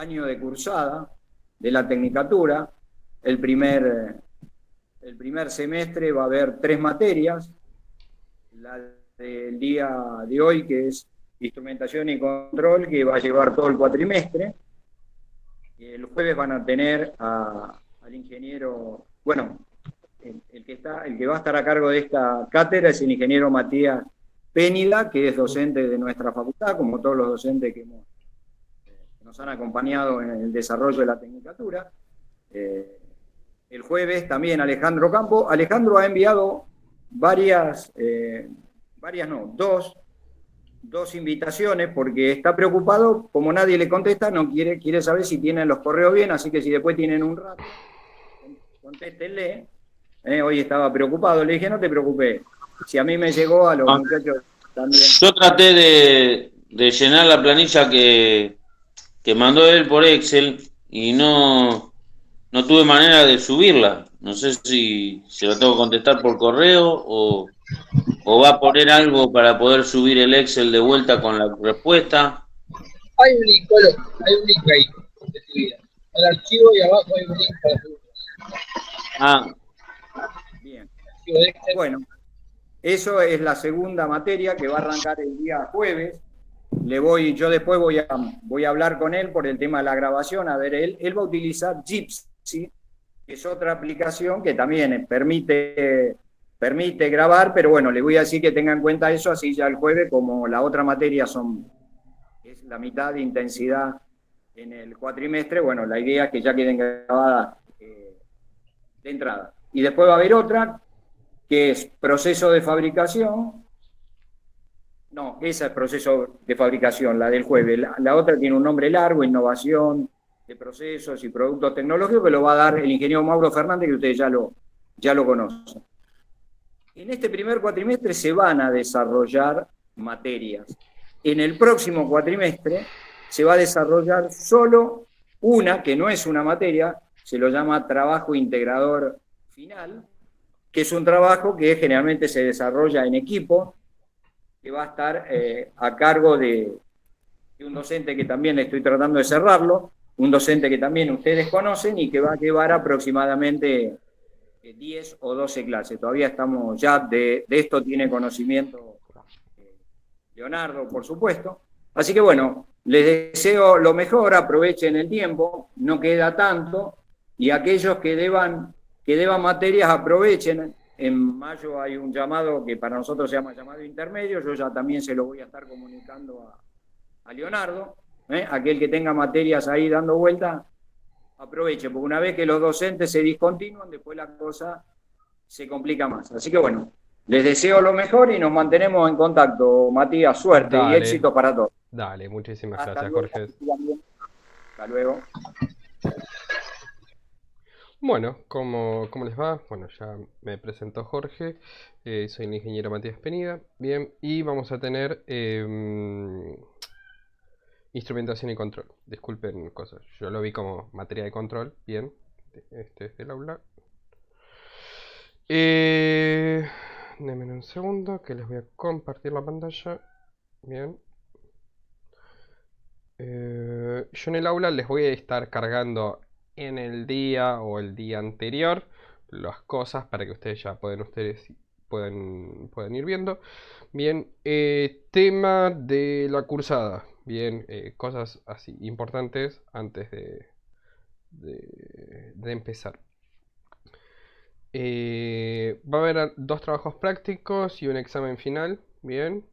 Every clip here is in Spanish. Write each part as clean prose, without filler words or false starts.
año de cursada de la Tecnicatura. El primer semestre va a haber 3 materias. La del día de hoy, que es instrumentación y control, que va a llevar todo el cuatrimestre. El jueves van a tener al ingeniero, bueno, el que va a estar a cargo de esta cátedra es el ingeniero Matías Pénida, que es docente de nuestra facultad, como todos los docentes que nos han acompañado en el desarrollo de la Tecnicatura. El jueves también Alejandro Campo. Alejandro ha enviado dos invitaciones, porque está preocupado, como nadie le contesta, quiere saber si tienen los correos bien, así que si después tienen un rato, contéstenle. Hoy estaba preocupado, le dije, no te preocupes, si a mí me llegó, a los muchachos también. Yo traté de llenar la planilla que mandó él por Excel y no tuve manera de subirla. No sé si se lo tengo que contestar por correo o va a poner algo para poder subir el Excel de vuelta con la respuesta. Hay un link, hay un link ahí de subida. El archivo y abajo hay un link para subir. Bien. Bueno, eso es la segunda materia que va a arrancar el día jueves. Yo después voy a hablar con él por el tema de la grabación. A ver, él va a utilizar Jitsi, que es otra aplicación que también permite grabar, pero bueno, le voy a decir que tenga en cuenta eso, así ya el jueves, como la otra materia es la mitad de intensidad en el cuatrimestre, bueno, la idea es que ya queden grabadas de entrada. Y después va a haber otra, que es proceso de fabricación. No, esa es proceso de fabricación, la del jueves. La otra tiene un nombre largo, innovación de procesos y productos tecnológicos, que lo va a dar el ingeniero Mauro Fernández, que ustedes ya lo conocen. En este primer cuatrimestre se van a desarrollar materias. En el próximo cuatrimestre se va a desarrollar solo una, que no es una materia, se lo llama trabajo integrador final, que es un trabajo que generalmente se desarrolla en equipo, que va a estar a cargo de un docente que también estoy tratando de cerrarlo, un docente que también ustedes conocen y que va a llevar aproximadamente 10 o 12 clases. Todavía estamos ya de esto tiene conocimiento Leonardo, por supuesto. Así que bueno, les deseo lo mejor, aprovechen el tiempo, no queda tanto, y aquellos que deban materias aprovechen. En mayo hay un llamado que para nosotros se llama llamado intermedio, yo ya también se lo voy a estar comunicando a Leonardo, aquel que tenga materias ahí dando vuelta, aproveche, porque una vez que los docentes se discontinúan, después la cosa se complica más. Así que bueno, les deseo lo mejor y nos mantenemos en contacto, Matías, suerte y éxito para todos. Dale, muchísimas gracias, Jorge. Hasta luego. Bueno, ¿cómo les va? Bueno, ya me presentó Jorge, soy el ingeniero Matías Penida, bien, y vamos a tener instrumentación y control. Disculpen cosas, yo lo vi como materia de control, bien, este es el aula. Denme un segundo que les voy a compartir la pantalla, bien. Yo en el aula les voy a estar cargando en el día o el día anterior las cosas para que ustedes ya puedan ir viendo. Bien, tema de la cursada. Bien, cosas así importantes antes de empezar. Va a haber 2 trabajos prácticos y un examen final. Bien.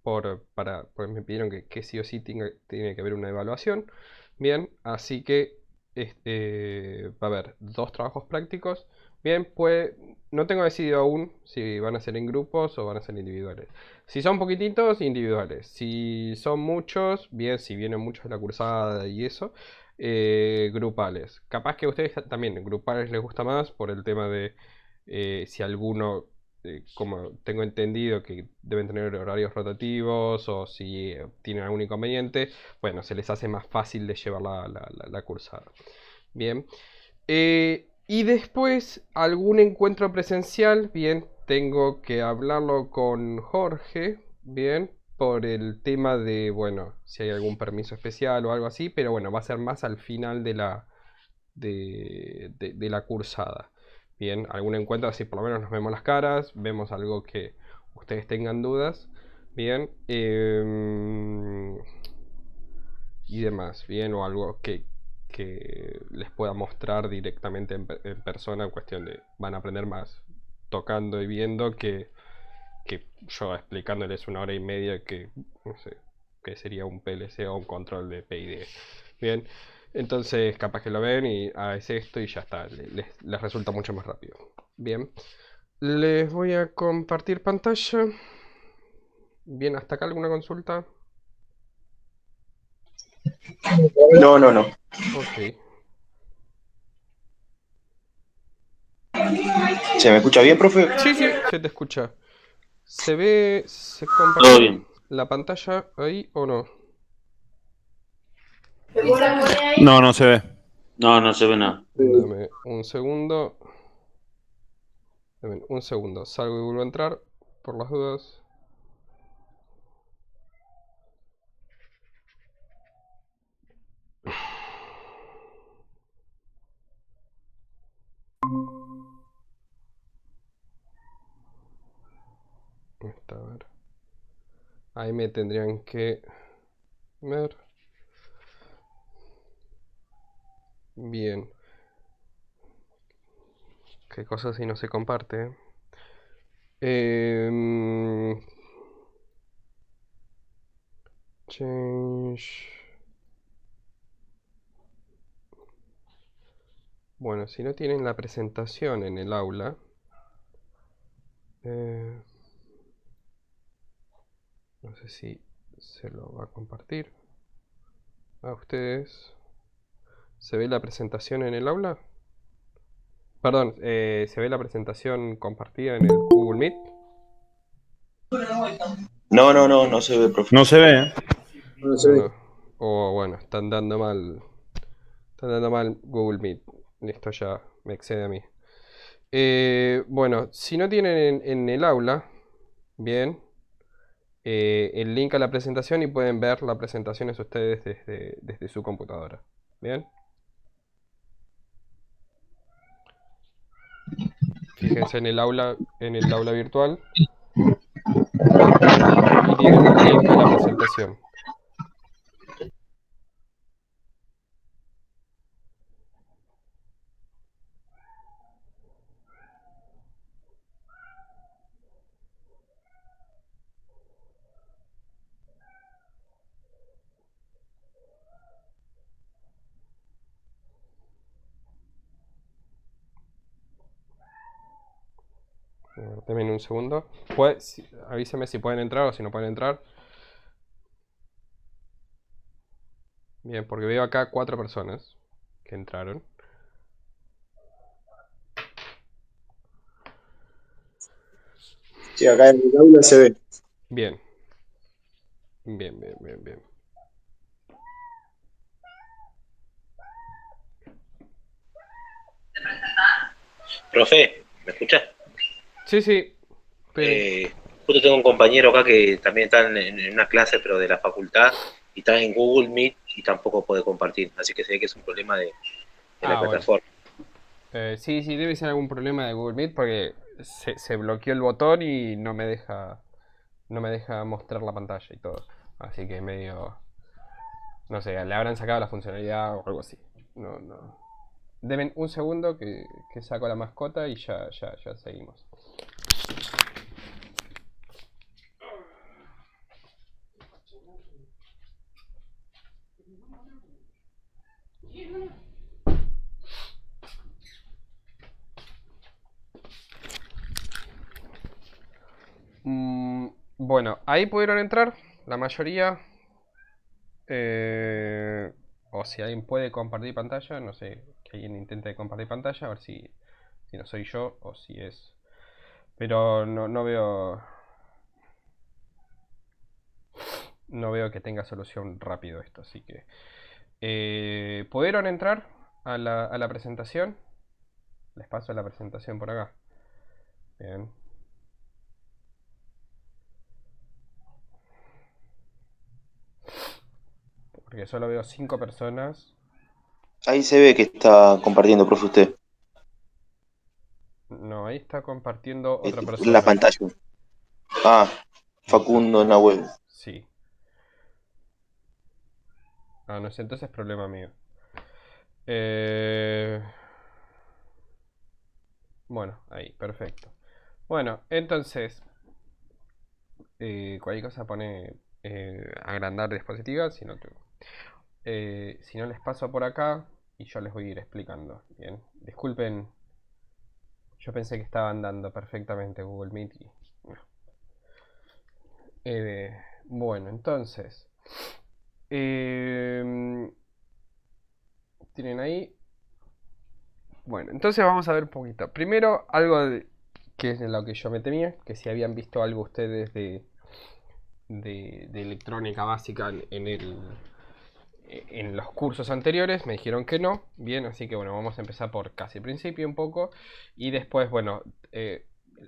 Porque me pidieron que sí o sí tiene que haber una evaluación. Bien, así que va a haber 2 trabajos prácticos. Bien, pues no tengo decidido aún si van a ser en grupos o van a ser individuales. Si son poquititos, individuales. Si son muchos, bien, si vienen muchos de la cursada y eso, grupales. Capaz que a ustedes también grupales les gusta más por el tema de si alguno, como tengo entendido que deben tener horarios rotativos o si tienen algún inconveniente, bueno, se les hace más fácil de llevar la cursada. Bien. Y después algún encuentro presencial, bien, tengo que hablarlo con Jorge, bien, por el tema de, bueno, si hay algún permiso especial o algo así, pero bueno, va a ser más al final de la cursada. Bien, algún encuentro así por lo menos nos vemos las caras, vemos algo que ustedes tengan dudas, bien, y demás, bien, o algo que les pueda mostrar directamente en persona, en cuestión de van a aprender más tocando y viendo que yo explicándoles 1 hora y media que, no sé, que sería un PLC o un control de PID. Bien, entonces capaz que lo ven y es esto y ya está, les resulta mucho más rápido. Bien, les voy a compartir pantalla. Bien, ¿hasta acá alguna consulta? No, no, no. Ok. ¿Se me escucha bien, profe? Sí, sí, se te escucha. ¿Se Todo compartió bien. la pantalla ahí o no? No, no se ve. No, no se ve nada. Dame un segundo. Dame un segundo. Salgo y vuelvo a entrar por las dudas. A ver. Ahí me tendrían que ver. Bien. ¿Qué cosa si no se comparte? Change. Bueno, si no tienen la presentación en el aula. No sé si se lo va a compartir a ustedes. ¿Se ve la presentación en el aula? Perdón, ¿se ve la presentación compartida en el Google Meet? No, no, no, no se ve, profe. No se ve, ¿eh? No se No, ve. no. O bueno, están dando mal. Están dando mal Google Meet. Esto ya me excede a mí. Bueno, si no tienen en el aula, bien, el link a la presentación y pueden ver la presentación ustedes desde su computadora. Bien. Fíjense en el aula virtual y tienen un link a la presentación. A ver, denme un segundo. Avísenme si pueden entrar o si no pueden entrar. Bien, porque veo acá 4 personas que entraron. Sí, acá en el aula se ve. Bien, bien, bien, bien, bien. Profe, ¿me escuchás? Sí, sí, estoy. Justo tengo un compañero acá que también está en una clase, pero de la facultad, y está en Google Meet y tampoco puede compartir. Así que se ve que es un problema de la Ah, bueno. plataforma. Sí, sí, debe ser algún problema de Google Meet porque se bloqueó el botón y no me deja mostrar la pantalla y todo. Así que medio, no sé, le habrán sacado la funcionalidad o algo así. No, no. Denme un segundo que saco la mascota y ya seguimos. Bueno, ahí pudieron entrar la mayoría. O si alguien puede compartir pantalla, no sé, que alguien intente compartir pantalla, a ver si no soy yo o si es. Pero no veo. No veo que tenga solución rápido esto, así que. ¿Pudieron entrar a la presentación? Les paso la presentación por acá. Bien. Porque solo veo 5 personas. Ahí se ve que está compartiendo, profe, usted. No, ahí está compartiendo otra La persona. pantalla. Ah, Facundo Nahuel. Sí. Ah, no sé, entonces es problema mío. Bueno, ahí, perfecto. Bueno, entonces, cualquier cosa pone agrandar diapositivas, si no les paso por acá y yo les voy a ir explicando. Bien, disculpen, yo pensé que estaba andando perfectamente Google Meet y no. Bueno, entonces, tienen ahí. Bueno, entonces vamos a ver un poquito. Primero, que es lo que yo me temía, que si habían visto algo ustedes de electrónica básica en los cursos anteriores, me dijeron que no. Bien, así que bueno, vamos a empezar por casi el principio un poco. Y después, bueno,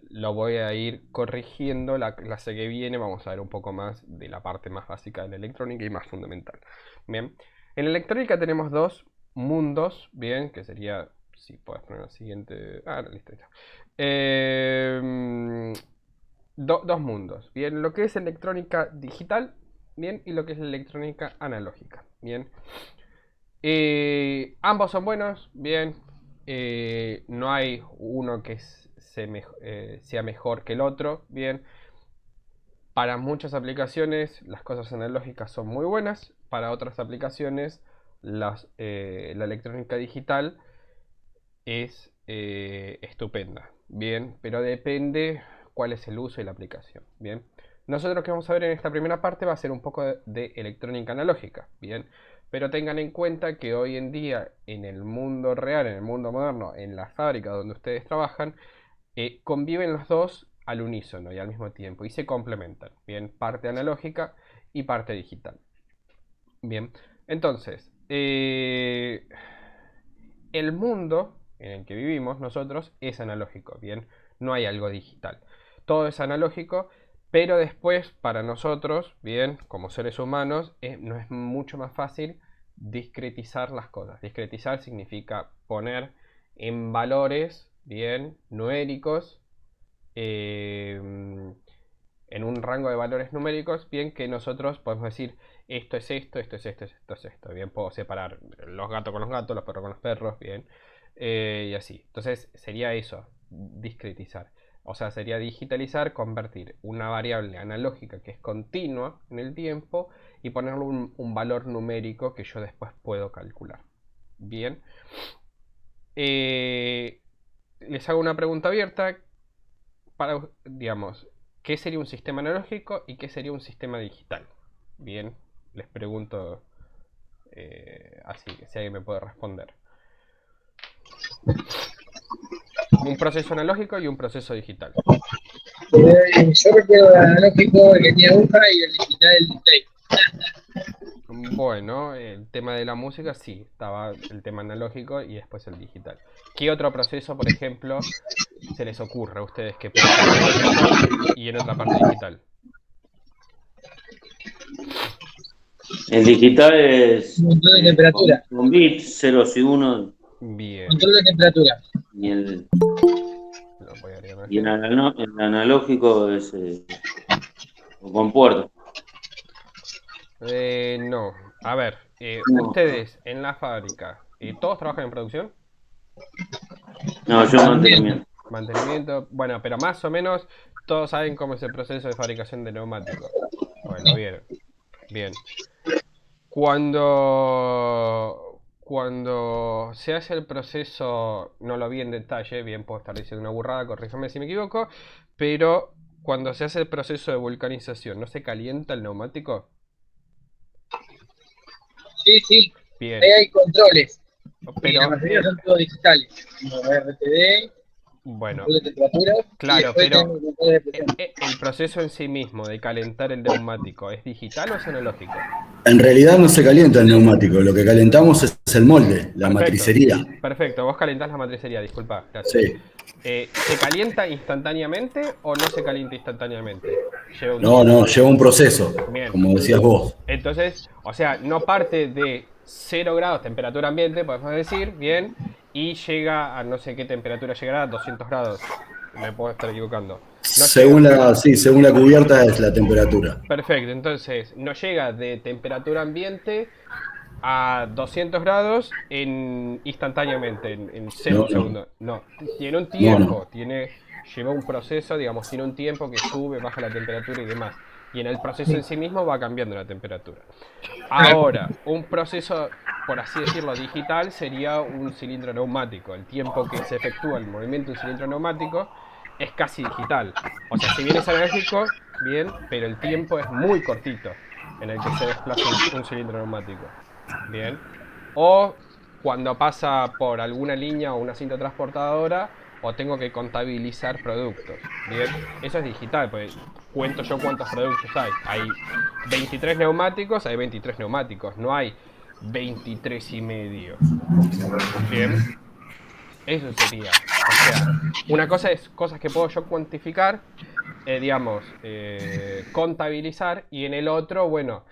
lo voy a ir corrigiendo. La clase que viene vamos a ver un poco más de la parte más básica de la electrónica y más fundamental. Bien, en electrónica tenemos dos mundos, bien, que sería, si puedes poner el siguiente, listo, listo. Dos mundos, bien, lo que es electrónica digital, bien, y lo que es la electrónica analógica, bien. Ambos son buenos, bien. No hay uno que sea mejor que el otro, bien. Para muchas aplicaciones las cosas analógicas son muy buenas, para otras aplicaciones la electrónica digital es estupenda, bien, pero depende cuál es el uso y la aplicación, bien. Nosotros lo que vamos a ver en esta primera parte va a ser un poco de electrónica analógica, bien, pero tengan en cuenta que hoy en día en el mundo real, en el mundo moderno, en la fábrica donde ustedes trabajan, conviven los dos al unísono y al mismo tiempo y se complementan, bien, parte analógica y parte digital. Bien, entonces, el mundo en el que vivimos nosotros es analógico, bien, no hay algo digital. Todo es analógico, pero después para nosotros, bien, como seres humanos, nos es mucho más fácil discretizar las cosas. Discretizar significa poner en valores, bien, numéricos, en un rango de valores numéricos, bien, que nosotros podemos decir esto es esto, esto es esto, esto es esto. Bien, puedo separar los gatos con los gatos, los perros con los perros, bien, y así. Entonces sería eso, discretizar. O sea, sería digitalizar, convertir una variable analógica que es continua en el tiempo y ponerle un valor numérico que yo después puedo calcular. Bien. Les hago una pregunta abierta para, digamos, ¿qué sería un sistema analógico y qué sería un sistema digital? Bien, les pregunto así, si alguien me puede responder. Un proceso analógico y un proceso digital. Yo recuerdo el analógico, el que tenía aguja, y el digital, el display. Bueno, el tema de la música sí, estaba el tema analógico y después el digital. ¿Qué otro proceso, por ejemplo, se les ocurre a ustedes que puede ser analógico y en otra parte digital? El digital es Control de temperatura. con bits, ceros y unos. Bien. Control de temperatura. Y el, Lo voy a agregar y aquí. el analógico es con puertos. No. A ver, No, ustedes en la fábrica, ¿todos trabajan en producción? no, yo mantenimiento. Mantenimiento, bueno, pero más o menos todos saben cómo es el proceso de fabricación de neumáticos. Bueno, lo vieron. Bien. Cuando se hace el proceso, no lo vi en detalle, bien puedo estar diciendo una burrada, corríjame si me equivoco, pero cuando se hace el proceso de vulcanización, ¿no se calienta el neumático? Sí, sí. Bien. Ahí hay controles. Y la Pero mayoría son todos digitales. Como RTD, Bueno, de temperatura. claro, pero el proceso en sí mismo de calentar el neumático, ¿es digital o es analógico? En realidad no se calienta el neumático, lo que calentamos es el molde, la Perfecto, matricería. perfecto, vos calentás la matricería, disculpa, gracias. Sí. ¿Se calienta instantáneamente o no se calienta instantáneamente? Lleva un No, tiempo. no, lleva un proceso, Bien. como decías vos. Entonces, o sea, no parte de 0 grados temperatura ambiente, podemos decir, bien, y llega a no sé qué temperatura llegará, 200 grados. Me puedo estar equivocando. No Según llega. según la cubierta es la temperatura. Perfecto, entonces no llega de temperatura ambiente a 200 grados instantáneamente, en 0 No, segundos. No, tiene un no, tiempo, no. lleva un proceso, digamos, tiene un tiempo que sube, baja la temperatura y demás. Y en el proceso en sí mismo va cambiando la temperatura. Ahora, un proceso, por así decirlo, digital sería un cilindro neumático. El tiempo que se efectúa el movimiento de un cilindro neumático es casi digital. O sea, si bien es analógico, bien, pero el tiempo es muy cortito en el que se desplaza un cilindro neumático. Bien. O cuando pasa por alguna línea o una cinta transportadora, o tengo que contabilizar productos. Bien. Eso es digital, pues cuento yo cuántos productos hay. Hay 23 neumáticos, hay 23 neumáticos. No hay 23 y medio. Bien. Eso sería. O sea, una cosa es cosas que puedo yo cuantificar, digamos, contabilizar, y en el otro, bueno,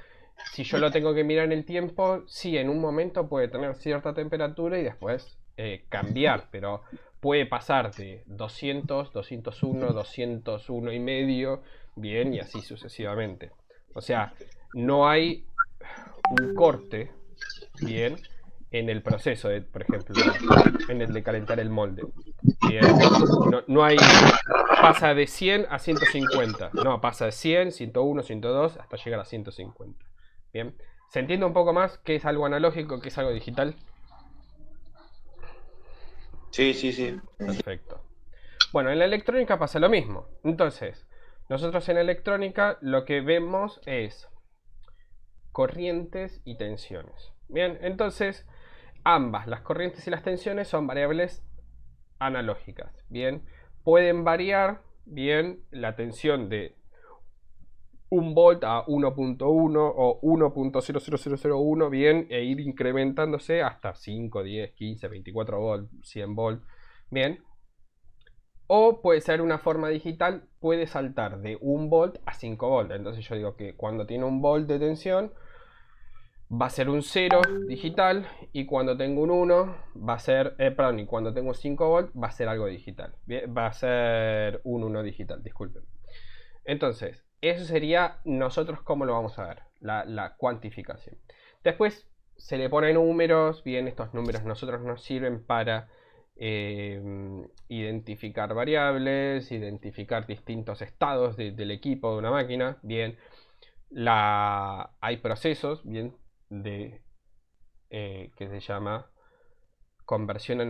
si yo lo tengo que mirar en el tiempo, sí, en un momento puede tener cierta temperatura y después cambiar, pero puede pasar de 200, 201, 201 y medio, bien, y así sucesivamente. O sea, no hay un corte, bien, en el proceso de, por ejemplo, en el de calentar el molde. Bien, no hay, pasa de 100 a 150, no, pasa de 100, 101, 102 hasta llegar a 150. Bien, ¿se entiende un poco más qué es algo analógico, qué es algo digital? Sí, sí, sí. Perfecto. Bueno, en la electrónica pasa lo mismo. Entonces, nosotros en electrónica lo que vemos es corrientes y tensiones. Bien, entonces ambas, las corrientes y las tensiones, son variables analógicas. Bien, pueden variar, bien, la tensión de 1 volt a 1.1 o 1.00001, bien, e ir incrementándose hasta 5, 10, 15, 24 volt, 100 volt, bien. O puede ser una forma digital, puede saltar de 1 volt a 5 volt. Entonces yo digo que cuando tiene 1 volt de tensión va a ser un 0 digital, y cuando tengo un 1 va a ser, perdón, y cuando tengo 5 volt va a ser algo digital. Bien, va a ser un 1 digital, disculpen. Entonces, eso sería nosotros cómo lo vamos a ver, la cuantificación. Después se le ponen números, bien, estos números nosotros nos sirven para identificar variables, identificar distintos estados del equipo de una máquina, bien. Hay procesos, bien, que se llama conversión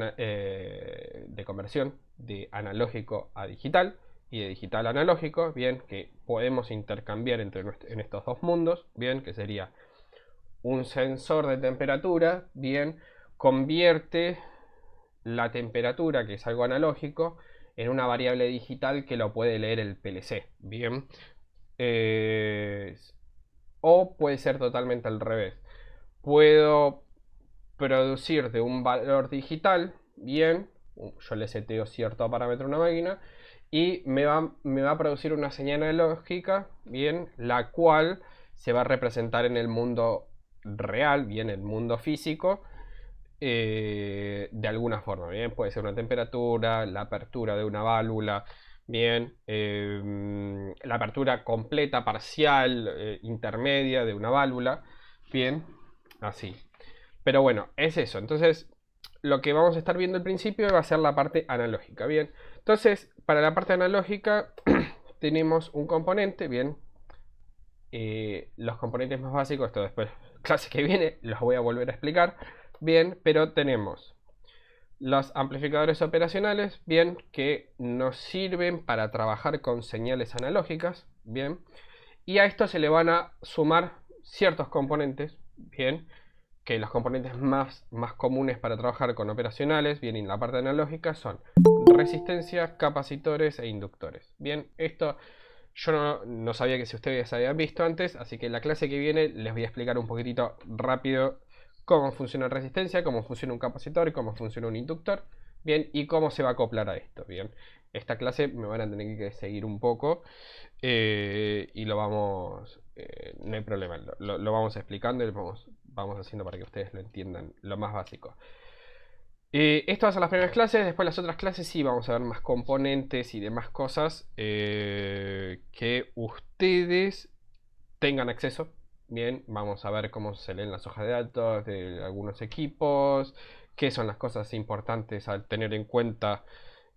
de analógico a digital y de digital a analógico, bien, que podemos intercambiar en estos dos mundos, bien, que sería un sensor de temperatura, bien, convierte la temperatura, que es algo analógico, en una variable digital que lo puede leer el PLC, bien. O puede ser totalmente al revés. Puedo producir de un valor digital, bien, yo le seteo cierto parámetro a una máquina y me va a producir una señal analógica, bien, la cual se va a representar en el mundo real, bien, el mundo físico, de alguna forma, bien, puede ser una temperatura, la apertura de una válvula, bien, la apertura completa, parcial, intermedia de una válvula, bien, así. Pero bueno, es eso. Entonces, lo que vamos a estar viendo al principio va a ser la parte analógica, bien. Entonces, para la parte analógica tenemos un componente, bien. Los componentes más básicos, esto después, clase que viene, los voy a volver a explicar, bien. Pero tenemos los amplificadores operacionales, bien, que nos sirven para trabajar con señales analógicas, bien. Y a esto se le van a sumar ciertos componentes, bien, que los componentes más comunes para trabajar con operacionales, bien, en la parte analógica, son resistencias, capacitores e inductores. Bien, esto yo no sabía que si ustedes habían visto antes, así que en la clase que viene les voy a explicar un poquitito rápido cómo funciona la resistencia, cómo funciona un capacitor y cómo funciona un inductor. Bien, y cómo se va a acoplar a esto. Bien, esta clase me van a tener que seguir un poco y lo vamos, no hay problema, lo vamos explicando y lo vamos haciendo para que ustedes lo entiendan, lo más básico. Esto va a ser las primeras clases. Después las otras clases sí vamos a ver más componentes y demás cosas que ustedes tengan acceso. Bien, vamos a ver cómo se leen las hojas de datos de algunos equipos, qué son las cosas importantes a tener en cuenta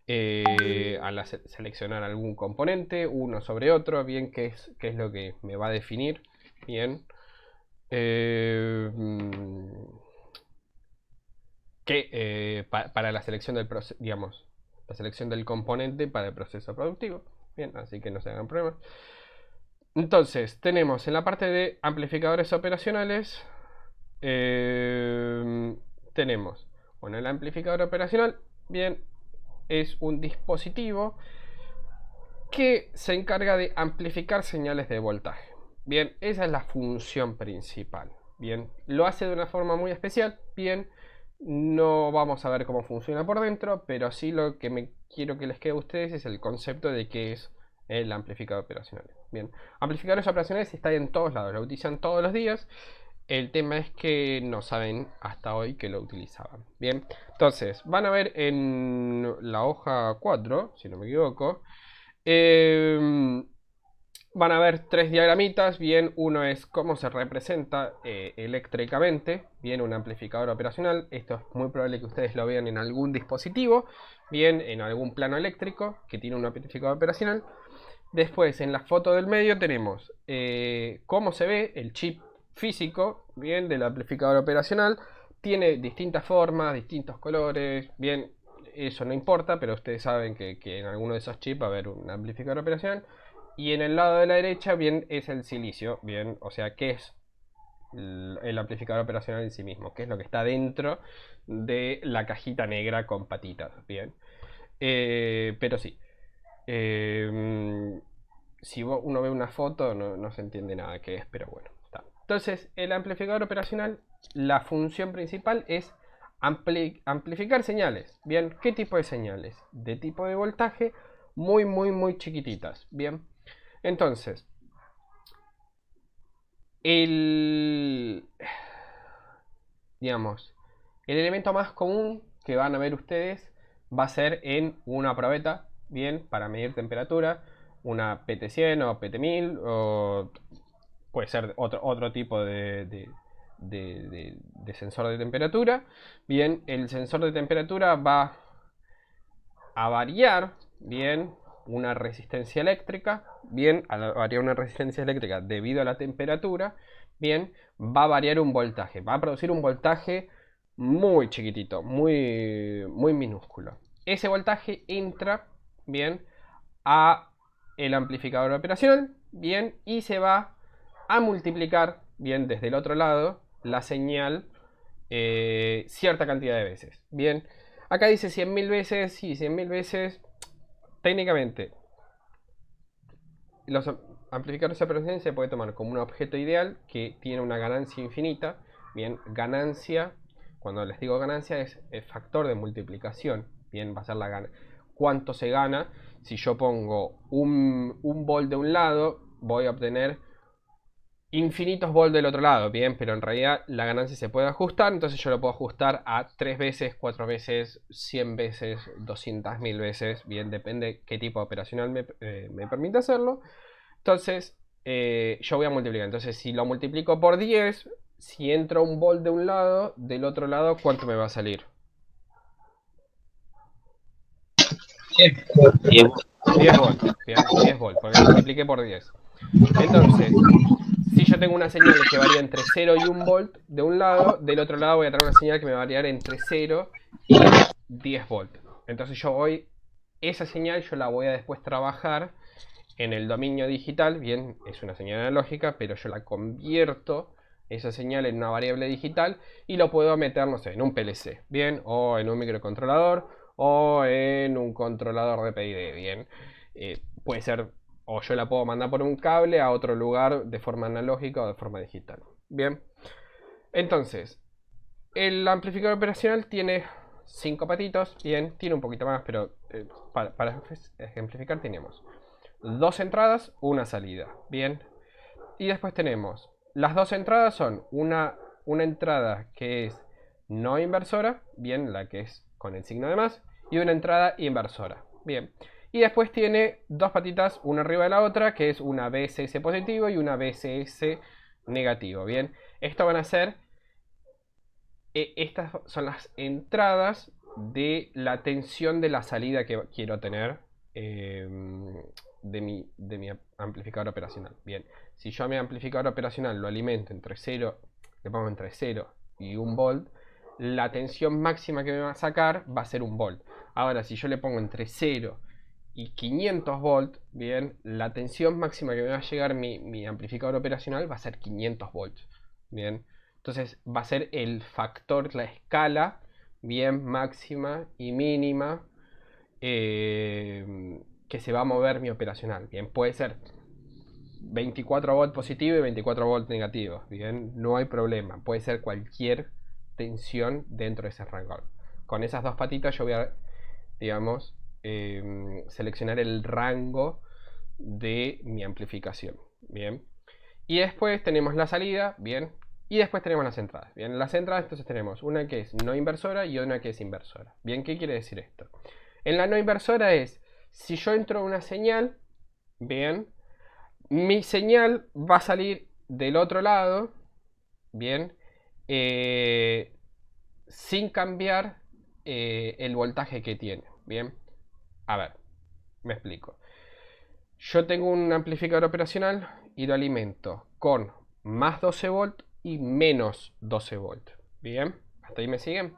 al seleccionar algún componente, uno sobre otro, bien, qué es lo que me va a definir, bien. Para la selección del proceso, digamos, la selección del componente para el proceso productivo. Bien, así que no se hagan problemas. Entonces, tenemos en la parte de amplificadores operacionales, tenemos, bueno, el amplificador operacional, bien, es un dispositivo que se encarga de amplificar señales de voltaje. Bien, esa es la función principal. Bien, lo hace de una forma muy especial. Bien, no vamos a ver cómo funciona por dentro, pero sí lo que quiero que les quede a ustedes es el concepto de qué es el amplificador operacional. Bien, amplificadores operacionales están en todos lados, lo utilizan todos los días. El tema es que no saben hasta hoy que lo utilizaban. Bien, entonces van a ver en la hoja 4, si no me equivoco, van a ver tres diagramitas. Bien, uno es cómo se representa eléctricamente, bien, un amplificador operacional. Esto es muy probable que ustedes lo vean en algún dispositivo, bien, en algún plano eléctrico que tiene un amplificador operacional. Después, en la foto del medio tenemos cómo se ve el chip físico, bien, del amplificador operacional. Tiene distintas formas, distintos colores, bien, eso no importa, pero ustedes saben que en alguno de esos chips va a haber un amplificador operacional. Y en el lado de la derecha, bien, es el silicio, bien, o sea, ¿qué es el amplificador operacional en sí mismo? ¿Qué es lo que está dentro de la cajita negra con patitas? Bien, pero sí, si uno ve una foto no se entiende nada qué es, pero bueno, está. Entonces, el amplificador operacional, la función principal es amplificar señales. Bien, ¿qué tipo de señales? De tipo de voltaje muy chiquititas. Bien, entonces, digamos, el elemento más común que van a ver ustedes va a ser en una probeta, bien, para medir temperatura, una PT100 o PT1000, o puede ser otro tipo de sensor de temperatura. Bien, el sensor de temperatura va a variar, bien, una resistencia eléctrica. Bien, al variar una resistencia eléctrica debido a la temperatura, bien, va a variar un voltaje, va a producir un voltaje muy chiquitito, muy minúsculo. Ese voltaje entra, bien, a el amplificador operacional, bien, y se va a multiplicar, bien, desde el otro lado la señal cierta cantidad de veces. Bien, acá dice 100.000 veces, sí, 100.000 veces. Técnicamente, los amplificadores operacionales se puede tomar como un objeto ideal que tiene una ganancia infinita. Bien, ganancia, cuando les digo ganancia, es el factor de multiplicación. Bien, va a ser la ganancia. ¿Cuánto se gana? Si yo pongo un volt de un lado, voy a obtener infinitos volts del otro lado, bien, pero en realidad la ganancia se puede ajustar, entonces yo lo puedo ajustar a 3 veces, 4 veces, 100 veces, 200.000 veces, bien, depende qué tipo de operacional me permite hacerlo. Entonces yo voy a multiplicar, entonces si lo multiplico por 10, si entra un volt de un lado, del otro lado, ¿cuánto me va a salir? 10 volts, bien, 10 volts, porque lo multipliqué por 10. Entonces, si yo tengo una señal que varía entre 0 y 1 volt de un lado, del otro lado voy a tener una señal que me va a variar entre 0 y 10 volt. Entonces esa señal yo la voy a después trabajar en el dominio digital. Bien, es una señal analógica, pero yo la convierto esa señal en una variable digital y lo puedo meter, no sé, en un PLC, bien, o en un microcontrolador, o en un controlador de PID, bien. Puede ser, o yo la puedo mandar por un cable a otro lugar de forma analógica o de forma digital. Bien. Entonces, el amplificador operacional tiene 5 patitos, bien, tiene un poquito más, pero para ejemplificar tenemos 2 entradas, una salida, bien. Y después tenemos, las 2 entradas son una entrada que es no inversora, bien, la que es con el signo de más, y una entrada inversora, bien. Y después tiene 2 patitas, una arriba de la otra, que es una BSS positivo y una BSS negativo, bien. Esto van a ser, estas son las entradas de la tensión de la salida que quiero tener de mi amplificador operacional. Bien, si yo a mi amplificador operacional lo alimento entre 0, le pongo entre 0 y 1 volt, la tensión máxima que me va a sacar va a ser 1 volt. Ahora, si yo le pongo entre 0 y 500 volt, bien, la tensión máxima que me va a llegar mi amplificador operacional va a ser 500 volts. Bien, entonces va a ser el factor, la escala, bien, máxima y mínima que se va a mover mi operacional. Bien, puede ser 24 volt positivo y 24 volt negativo. Bien, no hay problema. Puede ser cualquier tensión dentro de ese rango. Con esas 2 patitas yo voy a, digamos, seleccionar el rango de mi amplificación. Bien. Y después tenemos la salida. Bien. Y después tenemos las entradas. Bien, las entradas entonces tenemos una que es no inversora y una que es inversora. Bien, ¿qué quiere decir esto? En la no inversora es, si yo entro una señal, bien, mi señal va a salir del otro lado, bien, sin cambiar el voltaje que tiene. Bien, a ver, me explico. Yo tengo un amplificador operacional y lo alimento con más 12 volt y menos 12 volt. Bien, ¿hasta ahí me siguen?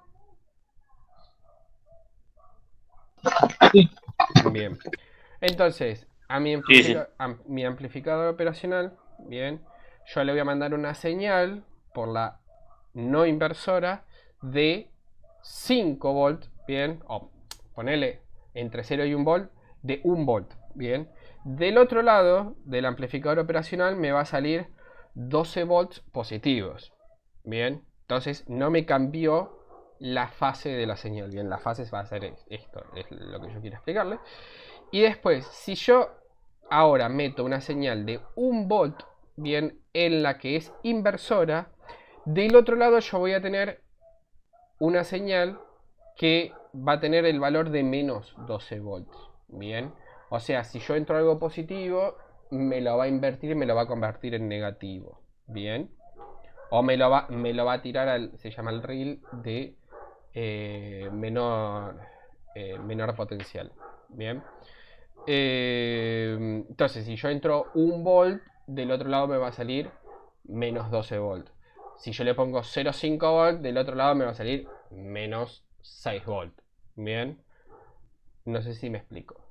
Bien, entonces a mi amplificador operacional, bien, yo le voy a mandar una señal por la no inversora de 5 volt, bien, o ponele entre 0 y 1 volt, de 1 volt, bien. Del otro lado del amplificador operacional me va a salir 12 volts positivos, bien. Entonces no me cambió la fase de la señal, bien, la fase va a ser esto, es lo que yo quiero explicarle. Y después, si yo ahora meto una señal de 1 volt, bien, en la que es inversora, del otro lado yo voy a tener una señal que va a tener el valor de menos 12 volts, bien. O sea, si yo entro algo positivo, me lo va a invertir y me lo va a convertir en negativo, bien. O me lo va a tirar al, se llama el reel de menor potencial, bien. Entonces, si yo entro 1 volt, del otro lado me va a salir menos 12 volt. Si yo le pongo 0,5 volt, del otro lado me va a salir menos 6 volt. Bien. No sé si me explico.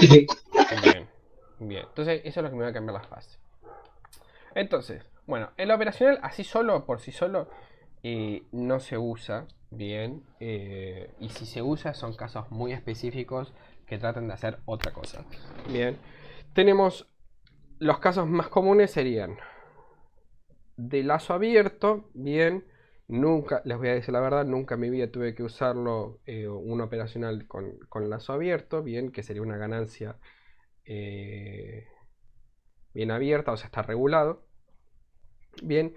Bien. Bien. Entonces, eso es lo que me va a cambiar la fase. Entonces, bueno, el operacional así solo, por sí solo, no se usa. Bien, y si se usa son casos muy específicos que tratan de hacer otra cosa. Bien, tenemos los casos más comunes serían de lazo abierto. Bien, nunca, les voy a decir la verdad, nunca en mi vida tuve que usarlo un operacional con lazo abierto. Bien, que sería una ganancia bien abierta, o sea, está regulado. Bien.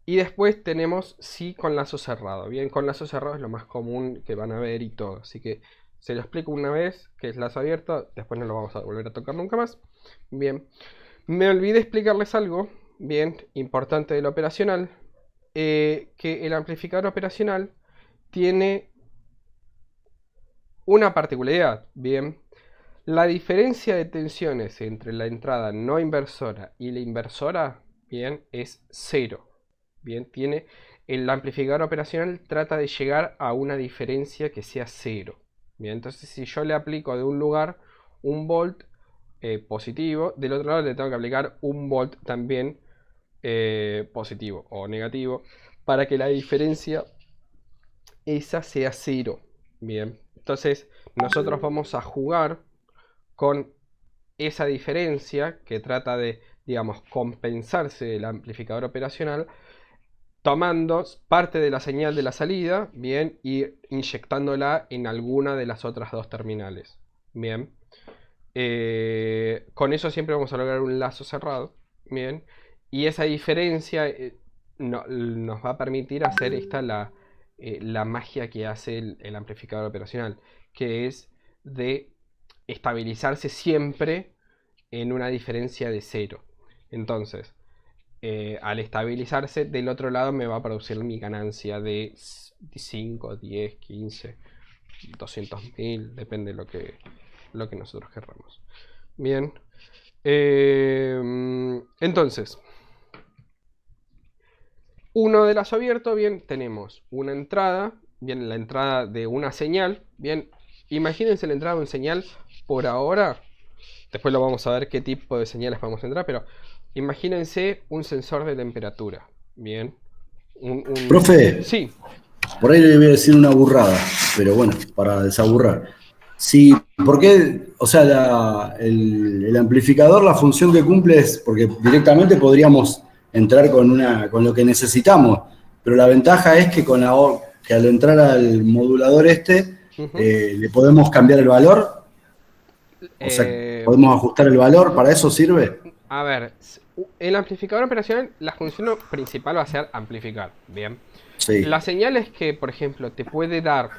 Y después tenemos sí con lazo cerrado. Bien, con lazo cerrado es lo más común que van a ver y todo. Así que se lo explico una vez, que es lazo abierto. Después no lo vamos a volver a tocar nunca más. Bien, me olvidé explicarles algo, bien, importante del operacional. Que el amplificador operacional tiene una particularidad. Bien, la diferencia de tensiones entre la entrada no inversora y la inversora, bien, es 0. Bien, tiene el amplificador operacional trata de llegar a una diferencia que sea 0. Bien, entonces si yo le aplico de un lugar 1 volt positivo, del otro lado le tengo que aplicar 1 volt también positivo o negativo, para que la diferencia esa sea 0. Bien, entonces nosotros vamos a jugar con esa diferencia que trata de, digamos, compensarse el amplificador operacional, tomando parte de la señal de la salida, bien, y inyectándola en alguna de las otras dos terminales. Bien, con eso siempre vamos a lograr un lazo cerrado. Bien, y esa diferencia nos va a permitir hacer la magia que hace el amplificador operacional, que es de estabilizarse siempre en una diferencia de 0. Entonces, al estabilizarse, del otro lado me va a producir mi ganancia de 5, 10, 15, 200.000, depende de lo que nosotros querramos. Bien, entonces, uno de lazo abierto, bien, tenemos una entrada, bien, la entrada de una señal, bien, imagínense la entrada de una señal por ahora, después lo vamos a ver qué tipo de señales vamos a entrar, pero imagínense un sensor de temperatura, bien. Profe, sí. Por ahí le voy a decir una burrada, pero bueno, para desaburrar. Sí, ¿por qué? O sea, el amplificador, la función que cumple es, porque directamente podríamos entrar con lo que necesitamos, pero la ventaja es que que al entrar al modulador le podemos cambiar el valor, o sea, podemos ajustar el valor, ¿para eso sirve? A ver, el amplificador operacional, la función principal va a ser amplificar, bien. Sí. La señal es que, por ejemplo, te puede dar